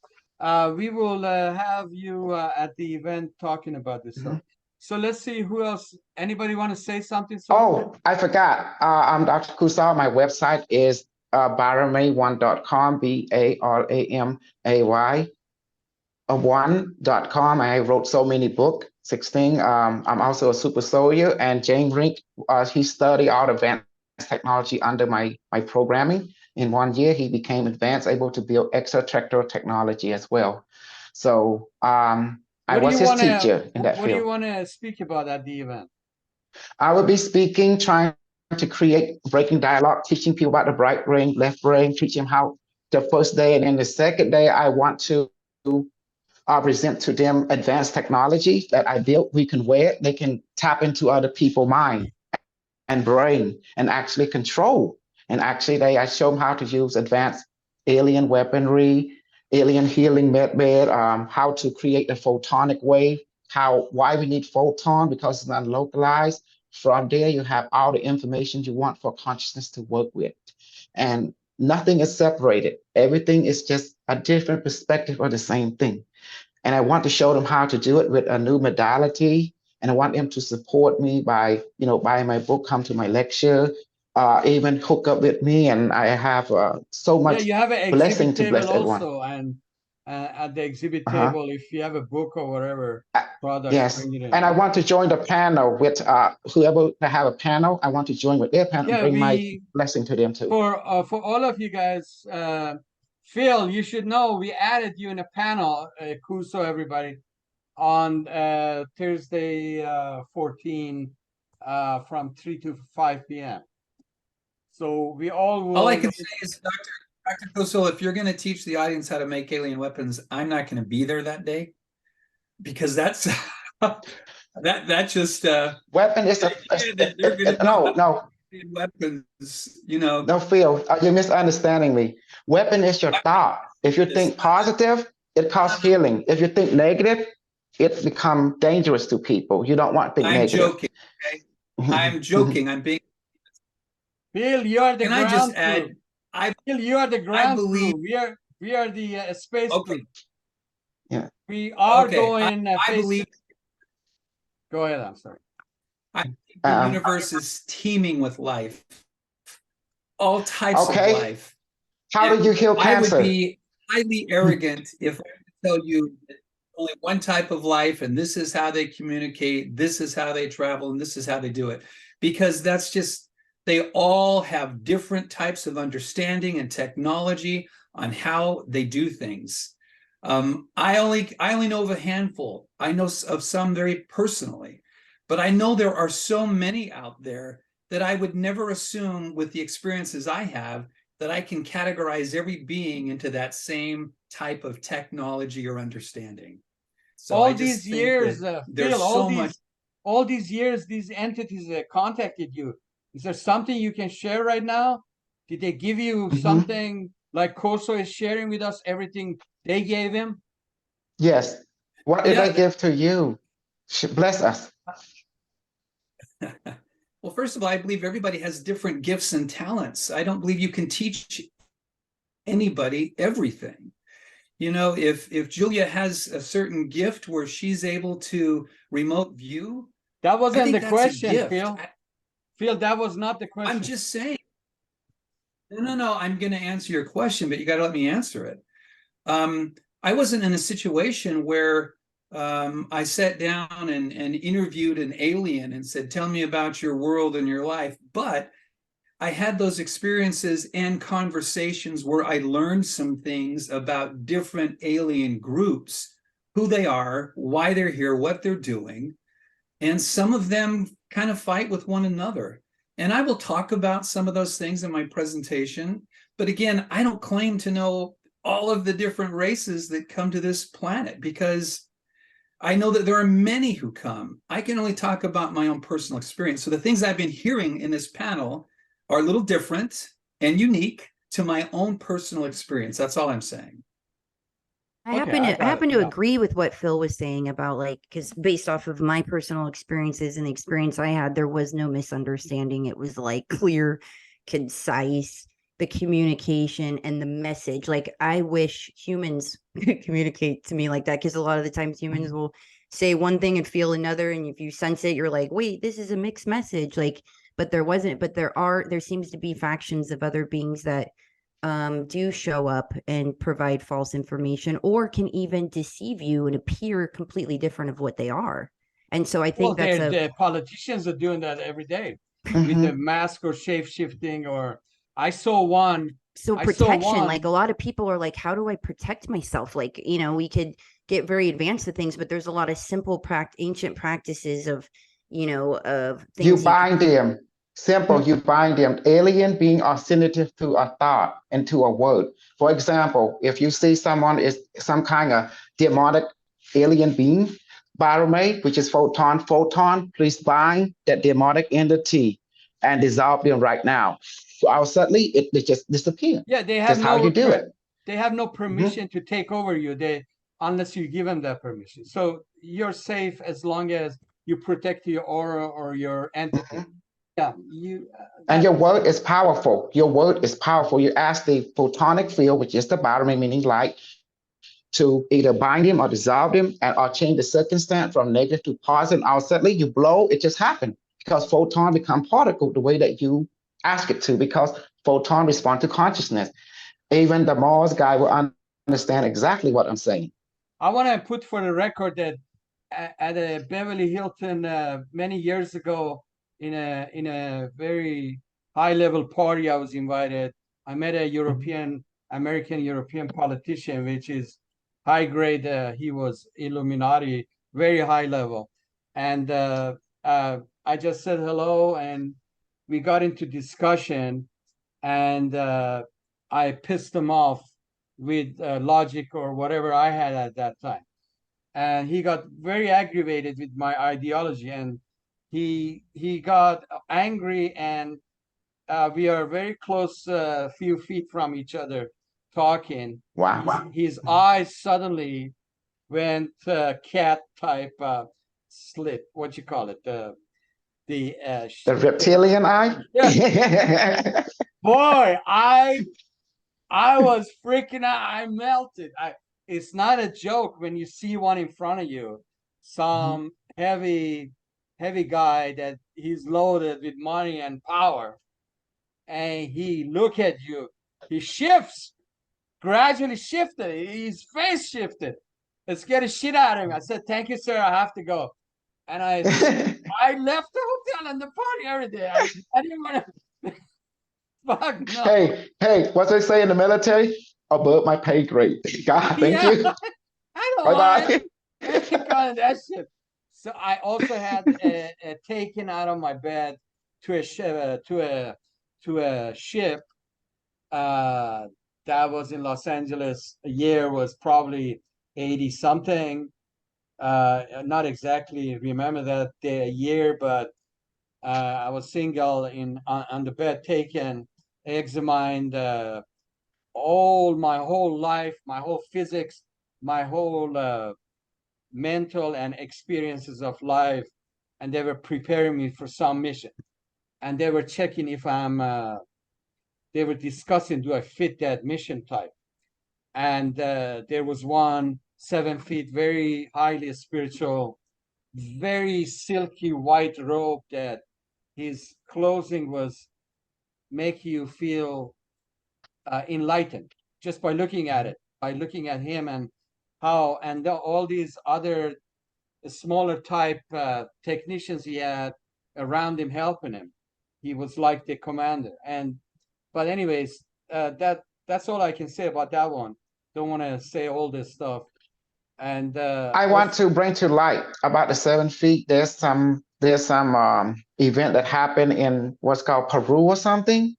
we will have you at the event talking about this stuff. So let's see who else. Anybody want to say something? Oh, I forgot. I'm Dr. Kosol. My website is baramay1.com, BARAMAY. 1.com. I wrote so many books, 16. I'm also a super soldier, and Rink, he studied all advanced technology under my programming. In 1 year, he became advanced, able to build extraterrestrial technology as well. So I was his teacher in that field. What do you want to speak about at the event? I will be speaking, trying to create breaking dialogue, teaching people about the right brain, left brain, teaching how the first day, and then the second day, I want to present to them advanced technology that I built. We can wear it. They can tap into other people's mind and brain and actually control. And actually, I show them how to use advanced alien weaponry, alien healing method, how to create a photonic wave, why we need photon, because it's not localized. From there, you have all the information you want for consciousness to work with. And nothing is separated. Everything is just a different perspective of the same thing. And I want to show them how to do it with a new modality. And I want them to support me by, buying my book, come to my lecture, even hook up with me. And I have so much you have an blessing exhibit to bless table everyone. also, and at the exhibit table, if you have a book or whatever product, yes, bring it in. And I want to join the panel with whoever have a panel. I want to join with their panel and bring my blessing to them too. For all of you guys, Phill, you should know we added you in a panel, Kuso, everybody, on Thursday 14 from 3 to 5 p.m. So we all will. All I can say is, Dr. Kosol, if you're going to teach the audience how to make alien weapons, I'm not going to be there that day, because that's that just Weapon is they're going to no weapons, you know. no, Phil, you're misunderstanding me. Weapon is your thought. If you think positive, it causes healing. If you think negative, it becomes dangerous to people. You don't want to think I'm negative. joking. Okay? I'm joking. I'm being. Phill, you are the Can I ground just add? crew. Phill, you are the ground believe- crew. We are the space Okay. crew. Yeah. We are Okay, going. I believe. Go ahead. I'm sorry. I think the universe is teeming with life, all types of Okay. life. How And do you heal cancer? I would be highly arrogant if I could tell you that only one type of life, and this is how they communicate, this is how they travel, and this is how they do it. Because that's just, they all have different types of understanding and technology on how they do things. I only know of a handful. I know of some very personally, but I know there are so many out there that I would never assume, with the experiences I have, that I can categorize every being into that same type of technology or understanding. So all I just these think years, that Phill, there's so much. all these years, these entities contacted you. Is there something you can share right now? Did they give you something like Kosol is sharing with us everything they gave him? Yes. What did Yeah, I give to you? Bless us. Well, first of all, I believe everybody has different gifts and talents. I don't believe you can teach anybody everything. You know, if Julia has a certain gift where she's able to remote view, That I wasn't think the that's a question, gift. Phill. Phill, that was not the question. I'm just saying. No, I'm going to answer your question, but you got to let me answer it. I wasn't in a situation where I sat down and interviewed an alien and said, tell me about your world and your life. But I had those experiences and conversations where I learned some things about different alien groups, who they are, why they're here, what they're doing. And some of them kind of fight with one another. And I will talk about some of those things in my presentation. But again, I don't claim to know all of the different races that come to this planet, because I know that there are many who come. I can only talk about my own personal experience. So the things I've been hearing in this panel are a little different and unique to my own personal experience. That's all I'm saying. I happen to agree with what Phill was saying about, like, because based off of my personal experiences and the experience I had, there was no misunderstanding. It was like clear, concise, the communication and the message. Like, I wish humans could communicate to me like that, because a lot of the times humans will say one thing and feel another, and if you sense it, you're like, wait, this is a mixed message. Like, but there wasn't. But there seems to be factions of other beings that do show up and provide false information, or can even deceive you and appear completely different of what they are. And so I think the politicians are doing that every day with the mask or shape shifting. Or I saw one. So protection, like a lot of people are like, how do I protect myself? Like, you know, we could get very advanced to things, but there's a lot of simple ancient practices of, you know, of things. You bind them. Simple, you bind them. Alien being are sensitive to a thought and to a word. For example, if you see someone is some kind of demonic alien being, BIOMED, which is photon, please bind that demonic entity and dissolve them right now. So suddenly it just disappears. Yeah, they have That's how you do it. They have no permission to take over you. Unless you give them that permission. So you're safe as long as you protect your aura or your entity. Yeah, and your word is powerful. Your word is powerful. You ask the photonic field, which is the BIOMED, meaning light, to either bind him or dissolve him, or change the circumstance from negative to positive. And suddenly you blow, it just happened, because photon become particle the way that you ask it to, because photon respond to consciousness. Even the Mars guy will understand exactly what I'm saying. I want to put for the record that at a Beverly Hilton many years ago, in a very high level party I was invited, I met a American European politician, which is high grade. He was Illuminati, very high level. And I just said hello, and we got into discussion. and I pissed him off with logic or whatever I had at that time. And he got very aggravated with my ideology, and he got angry, and we are very close, a few feet from each other, talking. Wow. His eyes suddenly went cat type slit. What you call it? The The reptilian eye? Yeah. Boy, I was freaking out. I melted. It's not a joke when you see one in front of you, some heavy guy that he's loaded with money and power, and he look at you. He shifts, gradually shifted. His face shifted. It scared the shit out of him. I said, "Thank you, sir. I have to go." And I left the hotel and the party every day. I didn't want to. Fuck no. Hey, what they say in the military? Above my pay grade. God, thank you. I don't Bye-bye. want that shit. So I also had taken out of my bed to a ship that was in Los Angeles. A year was probably 80 something. Not exactly remember that day, a year, but I was single on the bed, taken, examined all my whole life, my whole physics, my whole mental and experiences of life, and they were preparing me for some mission, and they were checking if they were discussing, do I fit that mission type? And there was one 7 feet, very highly spiritual, very silky white robe that his clothing was make you feel enlightened just by looking at it, by looking at him, and how, and all these other smaller type technicians he had around him helping him. He was like the commander. And but anyways, that's all I can say about that one. Don't want to say all this stuff. And I want to bring to light about the 7 feet. There's some event that happened in what's called Peru or something,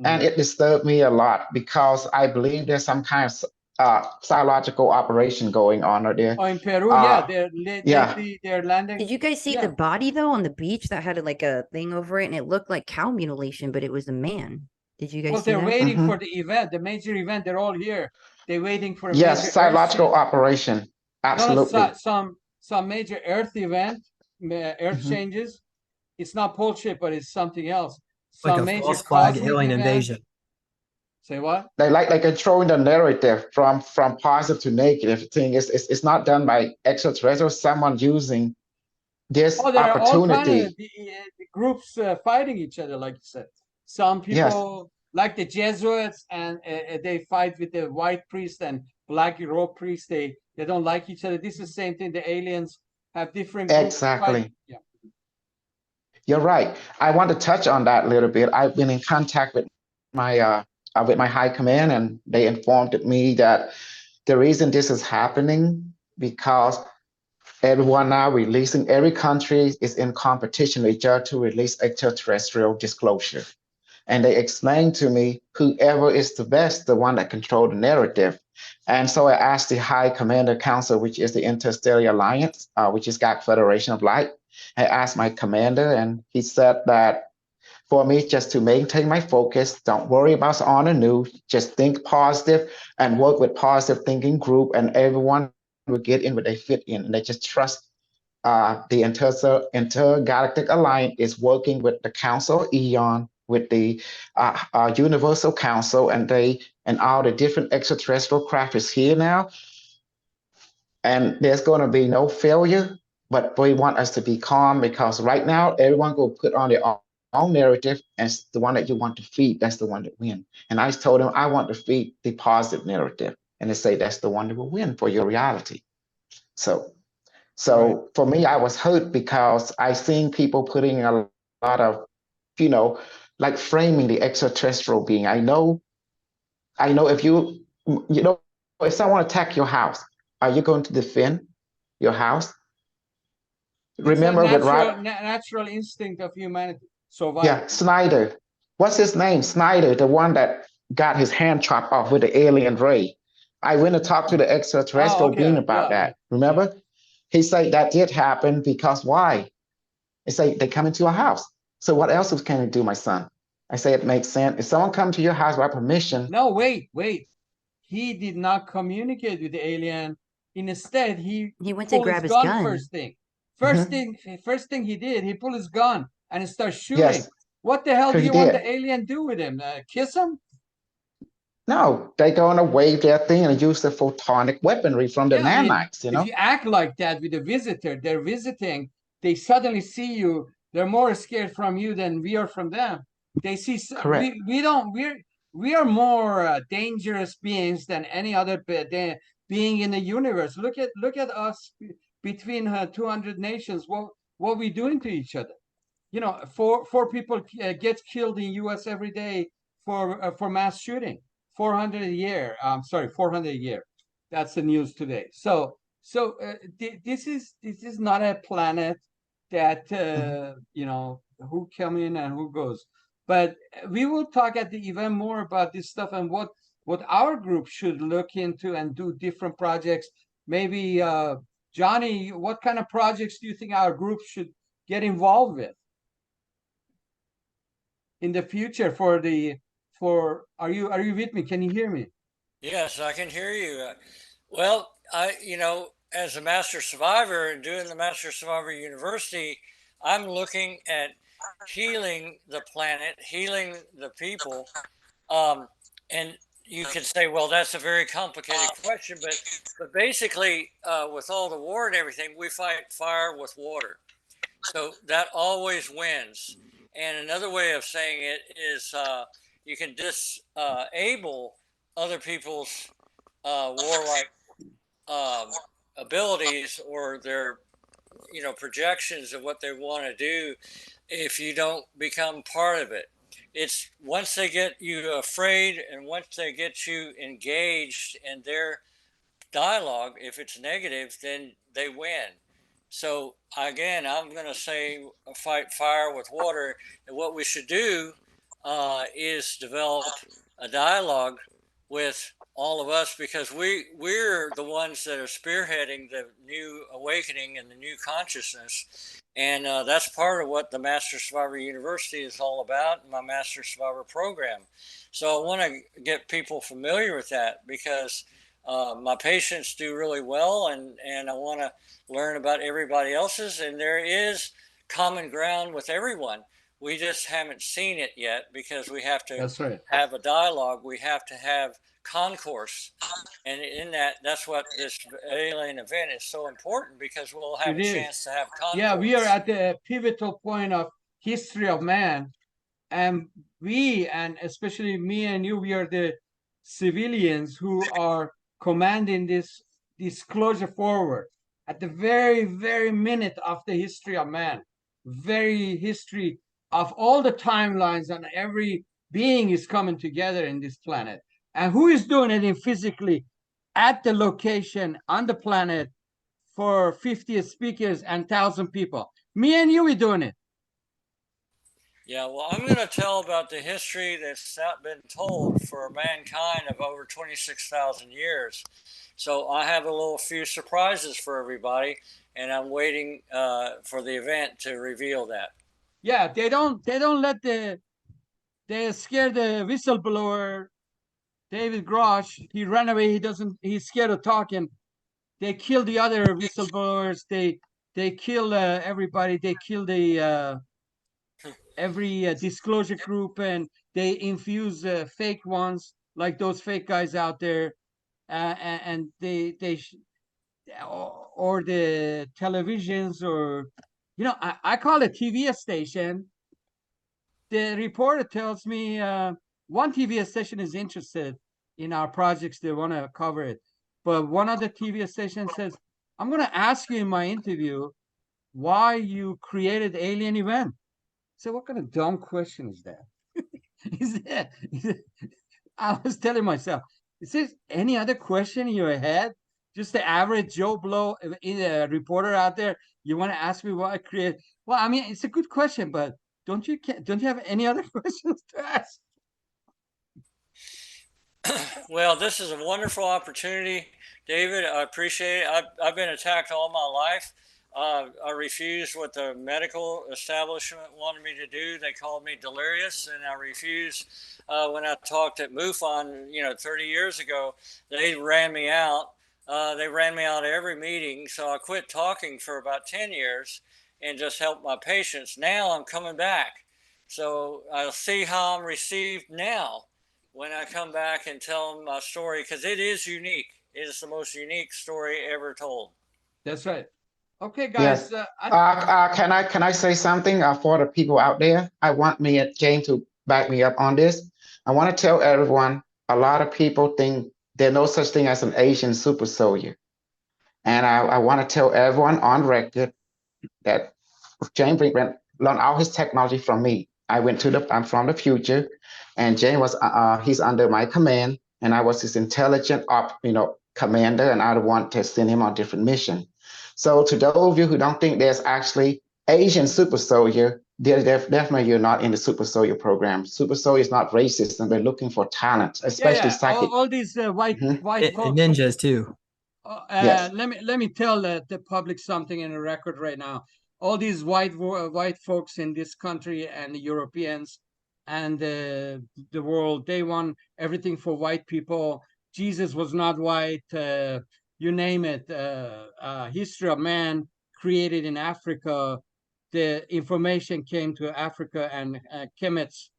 and it disturbed me a lot because I believe there's some kind of psychological operation going on out there. Oh, in Peru, yeah, they're landing. Did you guys see the body though on the beach that had like a thing over it, and it looked like cow mutilation, but it was a man? Did you guys see they're that? waiting for the event, the major event. They're all here. They're waiting for a yes, major psychological operation. Absolutely. No, some major earth event, earth changes. It's not pole ship, but it's something else. Like Some a major false flag cosmic alien event. invasion. Say what? They like controlling the narrative from positive to negative. Thing it's not done by extraterrestrials. Someone using this there are all kind opportunity. of the groups fighting each other, like you said. Some people like the Jesuits, and they fight with the white priest and black robe priest. They don't like each other. This is the same thing. The aliens have different groups Exactly. Yeah. You're right. I want to touch on that a little bit. I've been in contact with my high command, and they informed me that the reason this is happening because everyone now releasing, every country is in competition with each other to release extraterrestrial disclosure. And they explained to me whoever is the best, the one that control the narrative. And so I asked the High Commander Council, which is the Interstellar Alliance, which is God Federation of Light. I asked my commander, and he said that for me, just to maintain my focus, don't worry about what's on the news, just think positive and work with positive thinking group, and everyone will get in where they fit in. And they just trust the Intergalactic Alliance is working with the Council Eon, with the Universal Council, and all the different extraterrestrial craft is here now. And there's going to be no failure, but we want us to be calm, because right now everyone will put on their own narrative, and it's the one that you want to feed, that's the one that wins. And I told them I want to feed the positive narrative, and they say that's the one that will win for your reality. So for me, I was hurt because I seen people putting a lot of, like framing the extraterrestrial being. I know if if someone attack your house, are you going to defend your house? Remember it's a with natural instinct of humanity. Survival. Yeah, Snyder. what's his name? Snyder, the one that got his hand chopped off with the alien ray. I went to talk to the extraterrestrial okay, being about yeah, that. Remember? He said that did happen because why? They say they come into a house. So what else can they do, my son? I say it makes sense. If someone comes to your house without permission, No, wait. He did not communicate with the alien. Instead, he went to pulled grab his his gun gun. first thing. Mhm. First thing he did, he pulled his gun and started shooting. yes, What the hell do he you want did. the alien do with him? Kiss him? No, they're going to wave their thing and use the photonic weaponry from the Yeah, I mean, nanites, you if know? you act like that with a visitor, they're visiting, they suddenly see you, they're more scared from you than we are from them. They see Correct. we are more dangerous beings than any other being in the universe. Look at us between 200 nations. What we doing to each other? You know, four people get killed in U.S. every day for mass shooting. 400 a year. Sorry, 400 a year. That's the news today. So this is not a planet that you know who come in and who goes. But we will talk at the event more about this stuff and what our group should look into and do different projects. Maybe Jonny, what kind of projects do you think our group should get involved with in the future for are you with me? Can you hear me? Yes, I can hear you. Well, as a master survivor and doing the Master Survivor University, I'm looking at healing the planet, healing the people. And you could say, well, that's a very complicated question, but basically, with all the war and everything, we fight fire with water. So that always wins. And another way of saying it is you can disable other people's warlike abilities or their projections of what they want to do if you don't become part of it. It's once they get you afraid and once they get you engaged in their dialogue, if it's negative, then they win. So again, I'm going to say fight fire with water. And what we should do is develop a dialogue with all of us because we're the ones that are spearheading the new awakening and the new consciousness. And that's part of what the Master Survivor University is all about, my Master Survivor program. So I want to get people familiar with that because my patients do really well, and I want to learn about everybody else's. And there is common ground with everyone. We just haven't seen it yet because we have to That's right. have a dialogue. We have to have concourse. And in that, that's what this alien event is so important because we'll have It a is. chance to have concourse. Yeah, we are at the pivotal point of history of man. And we, and especially me and you, we are the civilians who are commanding this disclosure forward at the very, very minute of the history of man, very history of all the timelines, and every being is coming together in this planet. And who is doing it in physically at the location on the planet for 50 speakers and 1,000 people? Me and you are doing it. Yeah, well, I'm going to tell about the history that's not been told for mankind of over 26,000 years. So I have a little few surprises for everybody, and I'm waiting for the event to reveal that. Yeah, they don't let they scare the whistleblower, David Grosh. He ran away. He's scared of talking. They kill the other whistleblowers. They kill everybody. They kill the every disclosure group, and they infuse fake ones like those fake guys out there, and or the televisions, or I call it TV station. The reporter tells me one TV station is interested in our projects. They want to cover it. But one of the TV stations says, I'm going to ask you in my interview why you created Alien Event. So what kind of dumb question is that? I was telling myself, is there any other question in your head? Just the average Joe Blow reporter out there, you want to ask me why I create? Well, I mean, it's a good question, but don't you have any other questions to ask? Well, this is a wonderful opportunity, David. I appreciate it. I've been attacked all my life. I refused what the medical establishment wanted me to do. They called me delirious, and I refused. When I talked at MUFON, 30 years ago, they ran me out. They ran me out of every meeting, so I quit talking for about 10 years and just helped my patients. Now I'm coming back. So I'll see how I'm received now when I come back and tell them my story, because it is unique. It is the most unique story ever told. That's right. Okay, Yes. guys. Can I say something for the people out there? I want me and James to back me up on this. I want to tell everyone, a lot of people think there's no such thing as an Asian super soldier. And I want to tell everyone on record that James learned all his technology from me. I'm from the future, and James was he's under my command, and I was his intelligent commander, and I want to send him on different mission. So to those of you who don't think there's actually Asian super soldier, definitely you're not in the super soldier program. Super soldier is not racist, and they're looking for talent, especially psychic. All these white And folks. ninjas too. Yes. Let me tell the public something in a record right now. All these white folks in this country and the Europeans and the world, they want everything for white people. Jesus was not white. You name it. History of man created in Africa. The information came to Africa and Kemet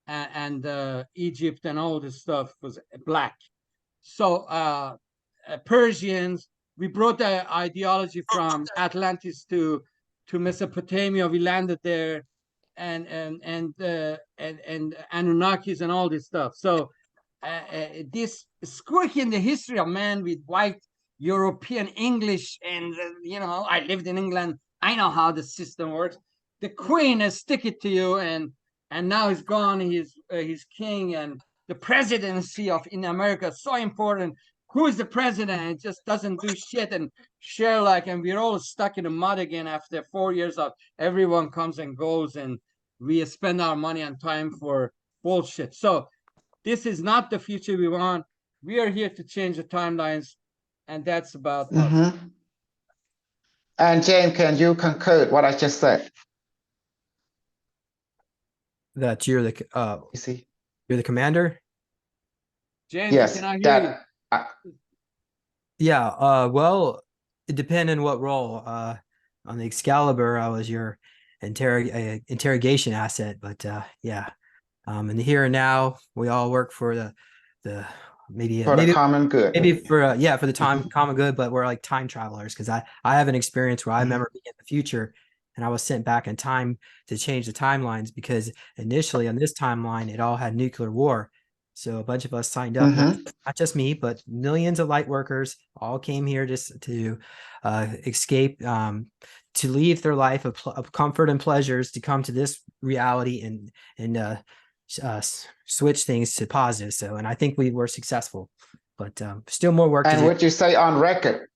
and Egypt and all this stuff was black. So Persians, we brought the ideology from Atlantis to Mesopotamia. We landed there, and Anunnakis and all this stuff. So this squirking the history of man with white European English, and I lived in England. I know how the system works. The Queen has stick it to you, and now he's gone. He's king, and the presidency in America is so important. Who is the president? It just doesn't do shit. And Sherlock, and we're all stuck in the mud again after 4 years of everyone comes and goes, and we spend our money and time for bullshit. So this is not the future we want. We are here to change the timelines, and that's about us. And James, can you concur what I just said? That you're the You see? you're the commander? James, Yes. can I hear you? Yeah, well, it depended on what role. On the Excalibur, I was your interrogation asset, but yeah. In the here and now, we all work for the maybe the common good. maybe for the common good, but we're like time travelers, because I have an experience where I remember being in the future and I was sent back in time to change the timelines, because initially on this timeline it all had nuclear war. So a bunch of us signed up, not just me, but millions of light workers all came here just to escape, to leave their life of comfort and pleasures to come to this reality and switch things to positive. So, and I think we were successful, but still more work to do. And would you say on record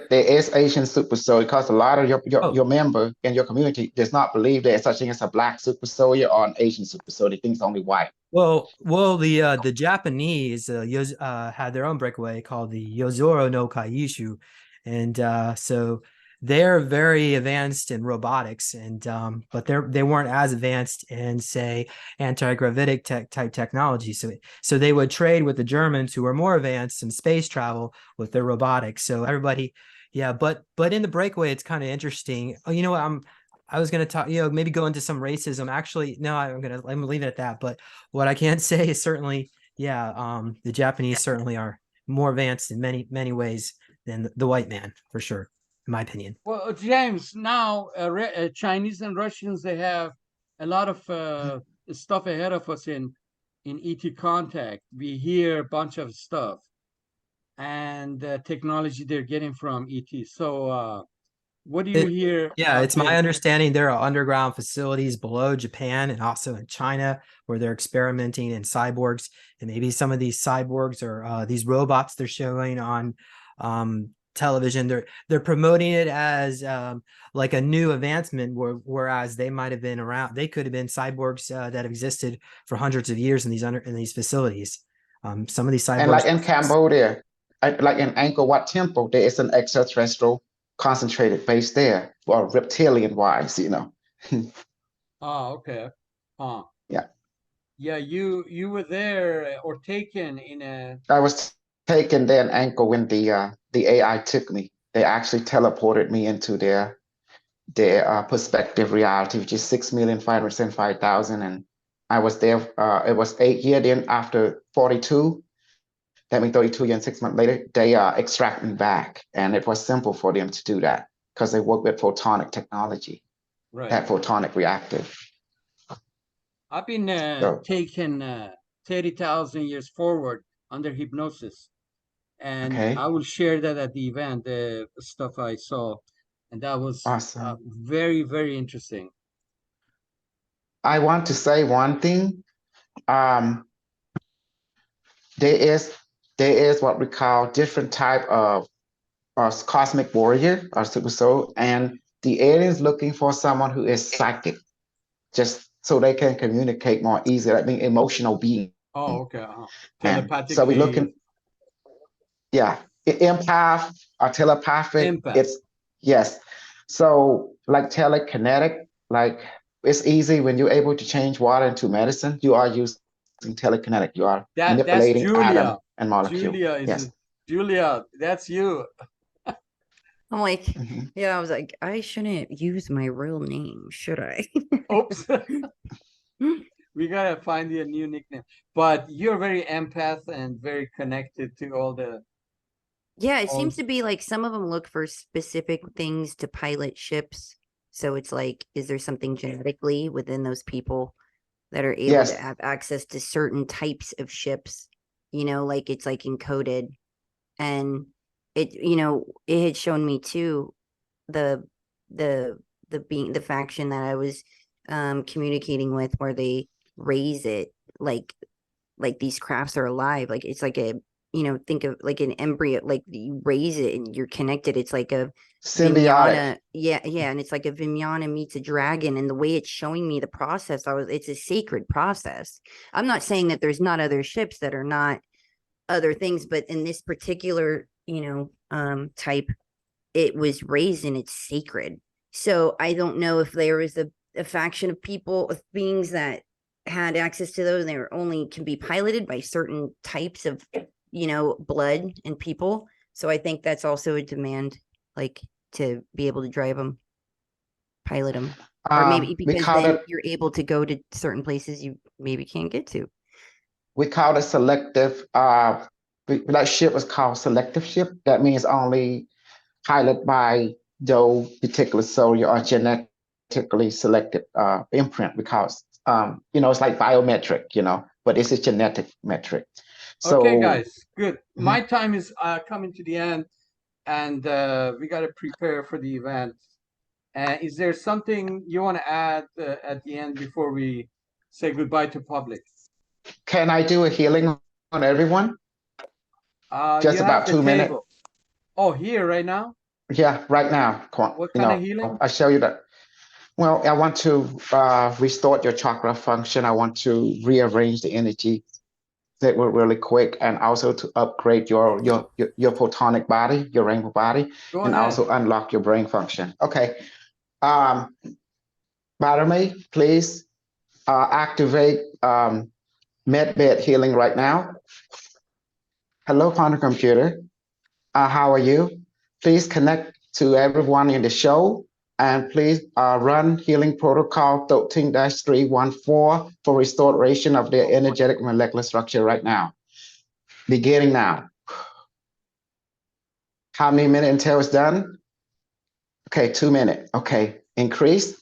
there is Asian super soldier? Because a lot of your member in your community does not believe there's such thing as a black super soldier or an Asian super soldier. Thinks only white. Well, the Japanese had their own breakaway called the Yozoro no Kaishu, and so they're very advanced in robotics, and but they weren't as advanced in, say, anti-gravitic type technology. So they would trade with the Germans, who were more advanced in space travel with their robotics. So everybody, yeah. But in the breakaway, it's kind of interesting. Oh, you know what? I was going to talk, maybe go into some racism. Actually, no, I'm going to leave it at that. But what I can say is certainly, the Japanese certainly are more advanced in many ways than the white man, for sure, in my opinion. Well, James, now Chinese and Russians, they have a lot of stuff ahead of us in ET contact. We hear a bunch of stuff and technology they're getting from ET. So what do you hear? Yeah, it's my understanding there are underground facilities below Japan and also in China where they're experimenting in cyborgs, and maybe some of these cyborgs or these robots they're showing on television. They're promoting it as like a new advancement, whereas they might have been around. They could have been cyborgs that existed for hundreds of years in these facilities. Some of these cyborgs, And like in Cambodia, like in Angkor Wat Temple, there is an extraterrestrial concentrated base there, or reptilian wise, you know. Oh, okay. Yeah. Yeah, you were there or taken in a. I was taken there in Angkor when the AI took me. They actually teleported me into their perspective reality, which is 6,575,000, and I was there. It was 8 years. Then after 42, that means 32 years and 6 months later, they extract me back, and it was simple for them to do that because they work with photonic technology, Right. that photonic reactive. I've been So- taken 30,000 years forward under hypnosis, and Okay. I will share that at the event, the stuff I saw, and that was Awesome. very, very interesting. I want to say one thing. There is what we call different type of cosmic warrior or super soul, and the aliens looking for someone who is psychic, just so they can communicate more easily. I mean, emotional being. Oh, okay. And Telepathically. so we're looking, yeah, empath or telepathic. Empath. It's yes. So like telekinetic, like it's easy when you're able to change water into medicine. You are using telekinetic. You are That's manipulating Julia. atom and molecule. Julia is Yes. Julia. That's you. I'm like, Mhm. yeah, I was like, I shouldn't use my real name, should I? Oops. We gotta find you a new nickname. But you're very empath and very connected to all the. Yeah, it all- seems to be like some of them look for specific things to pilot ships. So it's like, is there something genetically within those people that are able Yes. to have access to certain types of ships? You know, like it's like encoded. And it, you know, it had shown me too the faction that I was communicating with, where they raise it like these crafts are alive. Like it's like a, you know, think of like an embryo, like you raise it and you're connected. It's like a Symbiotic. Vimana. Yeah, and it's like a Vimana meets a dragon, and the way it's showing me the process, it's a sacred process. I'm not saying that there's not other ships that are not other things, but in this particular, you know, type, it was raised and it's sacred. So I don't know if there was a faction of people, of beings that had access to those, and they were only can be piloted by certain types of, you know, blood and people. So I think that's also a demand, like to be able to drive them, pilot them, or maybe We because call then it you're able to go to certain places you maybe can't get to. we call it selective. That ship is called selective ship. That means only piloted by those particular soldier or genetically selected imprint. Because you know, it's like biometric, you know, but this is genetic metric. So Okay, guys, good. Mhm. My time is coming to the end, and we got to prepare for the event. Is there something you want to add at the end before we say goodbye to public? can I do a healing on everyone? Just You about have the 2 minutes. table. Oh, here right now? Yeah, right now. What You kind of know, healing? I show you that. Well, I want to restore your chakra function. I want to rearrange the energy that were really quick, and also to upgrade your photonic body, your rainbow body, Go and ahead. also unlock your brain function. Okay. Barame, please activate MedBed healing right now. Hello, quantum computer. How are you? Please connect to everyone in the show, and please run healing protocol 13-314 for restoration of their energetic molecular structure right now. Beginning now. How many minutes until it's done? Okay, 2 minutes. Okay, increase.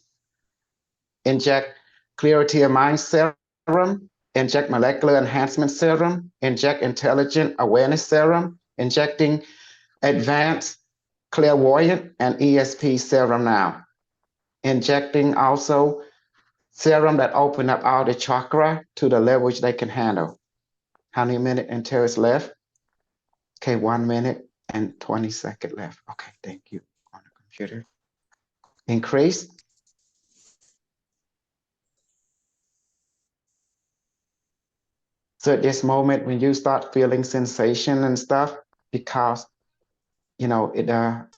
Inject clarity of mind serum. Inject molecular enhancement serum. Inject intelligent awareness serum. Injecting advanced clairvoyant and ESP serum now. Injecting also serum that open up all the chakra to the level which they can handle. How many minutes until it's left? Okay, 1 minute and 20 seconds left. Okay, thank you. On the computer. Increase. So at this moment, when you start feeling sensation and stuff, because you know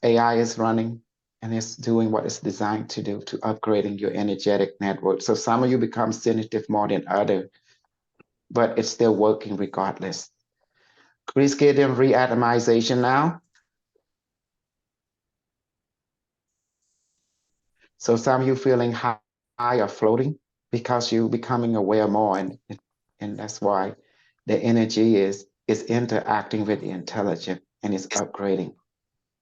AI is running and it's doing what it's designed to do to upgrading your energetic network. So some of you become sensitive more than others, but it's still working regardless. Please get them reatomization now. So some of you feeling high or floating because you're becoming aware more, and that's why the energy is interacting with the intelligent and it's upgrading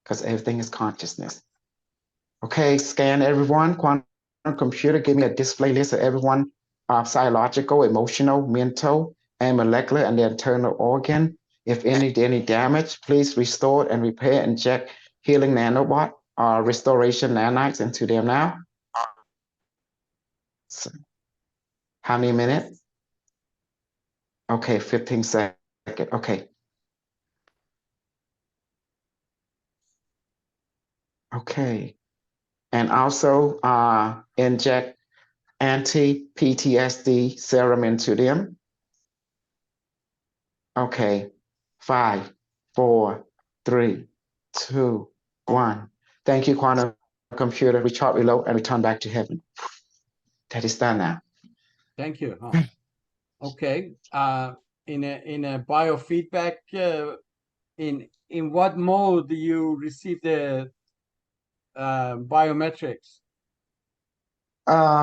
because everything is consciousness. Okay, scan everyone. Quantum computer, give me a display list of everyone, psychological, emotional, mental, and molecular, and the internal organ. If any damage, please restore and repair, inject healing nanobot or restoration nanites into them now. So, how many minutes? Okay, 15 seconds. Okay. Okay. And also inject anti-PTSD serum into them. Okay. 5, 4, 3, 2, 1. Thank you, quantum computer. Recharge, reload, and return back to heaven. That is done now. Thank you. Okay. In a biofeedback, in what mode do you receive the biometrics?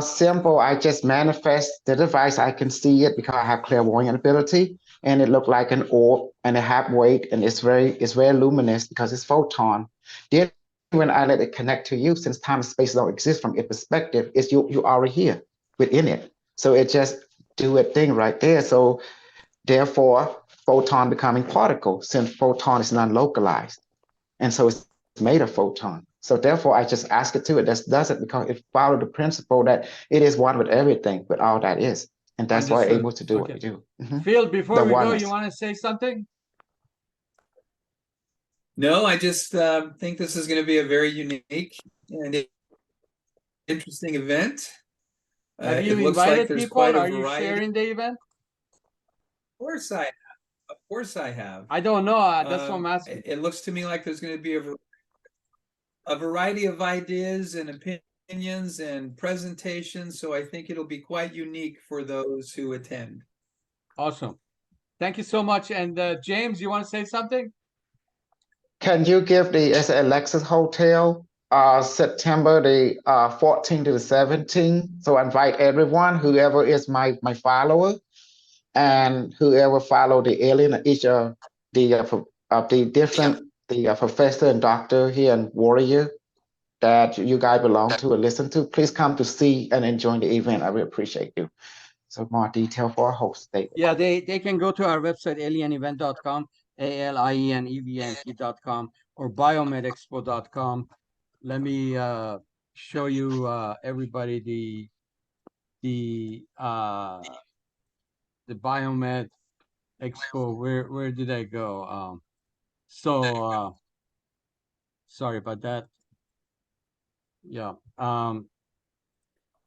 Simple. I just manifest the device. I can see it because I have clairvoyant ability, and it looked like an orb and a half weight, and it's very luminous because it's photon. Then when I let it connect to you, since time and space don't exist from its perspective, it's you already here within it. So it just do a thing right there. So therefore, photon becoming particle, since photon is non-localized, and so it's made of photon. So therefore, I just ask it to it. That does it because it followed the principle that it is one with everything, with all that is, and that's why Understood. able to do what Okay. we do. Phill, before The we go, oneness. you want to say something? No, I just think this is going to be a very unique and interesting event. Have you It looks like invited there's people? quite a Are you variety. sharing the event? Of course I have. Of course I have. I don't know. That's what I'm asking. It looks to me like there's going to be a variety of ideas and opinions and presentations. So I think it'll be quite unique for those who attend. Awesome. Thank you so much. And James, you want to say something? Can you give the ALEXIS Hotel September the 14th to the 17th? So I invite everyone, whoever is my follower, and whoever follow the alien, each of the different professor and doctor here and warrior that you guys belong to and listen to, please come to see and enjoy the event. I really appreciate you. So more detail for our host, David. Yeah, they can go to our website, alienevent.com, alienevent.com, or biomedexpo.com. Let me show you everybody the Biomed Expo. Where did I go? Sorry about that. Yeah.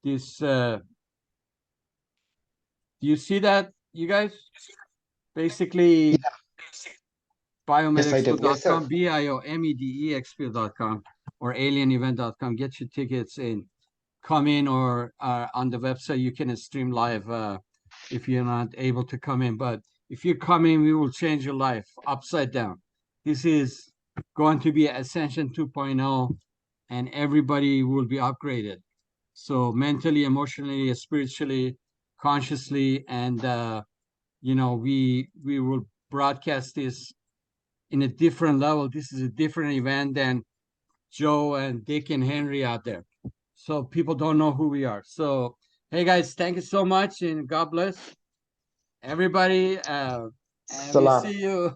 This do you see that, you guys? Basically, biomedexpo.com, biomedexpo.com, or alienevent.com. Get your tickets in. Come in, or on the website you can stream live if you're not able to come in. But if you come in, we will change your life upside down. This is going to be Ascension 2.0, and everybody will be upgraded. So mentally, emotionally, spiritually, consciously, and we will broadcast this in a different level. This is a different event than Joe and Dick and Henry out there. So people don't know who we are. So, hey guys, thank you so much, and God bless everybody. And we'll see you.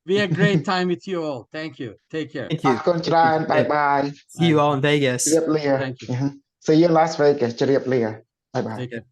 Be a great time with you all. Thank you. Take care. Thank you. Bye-bye. See you all in Vegas. Thank you. See you in Las Vegas. Bye-bye. Take care.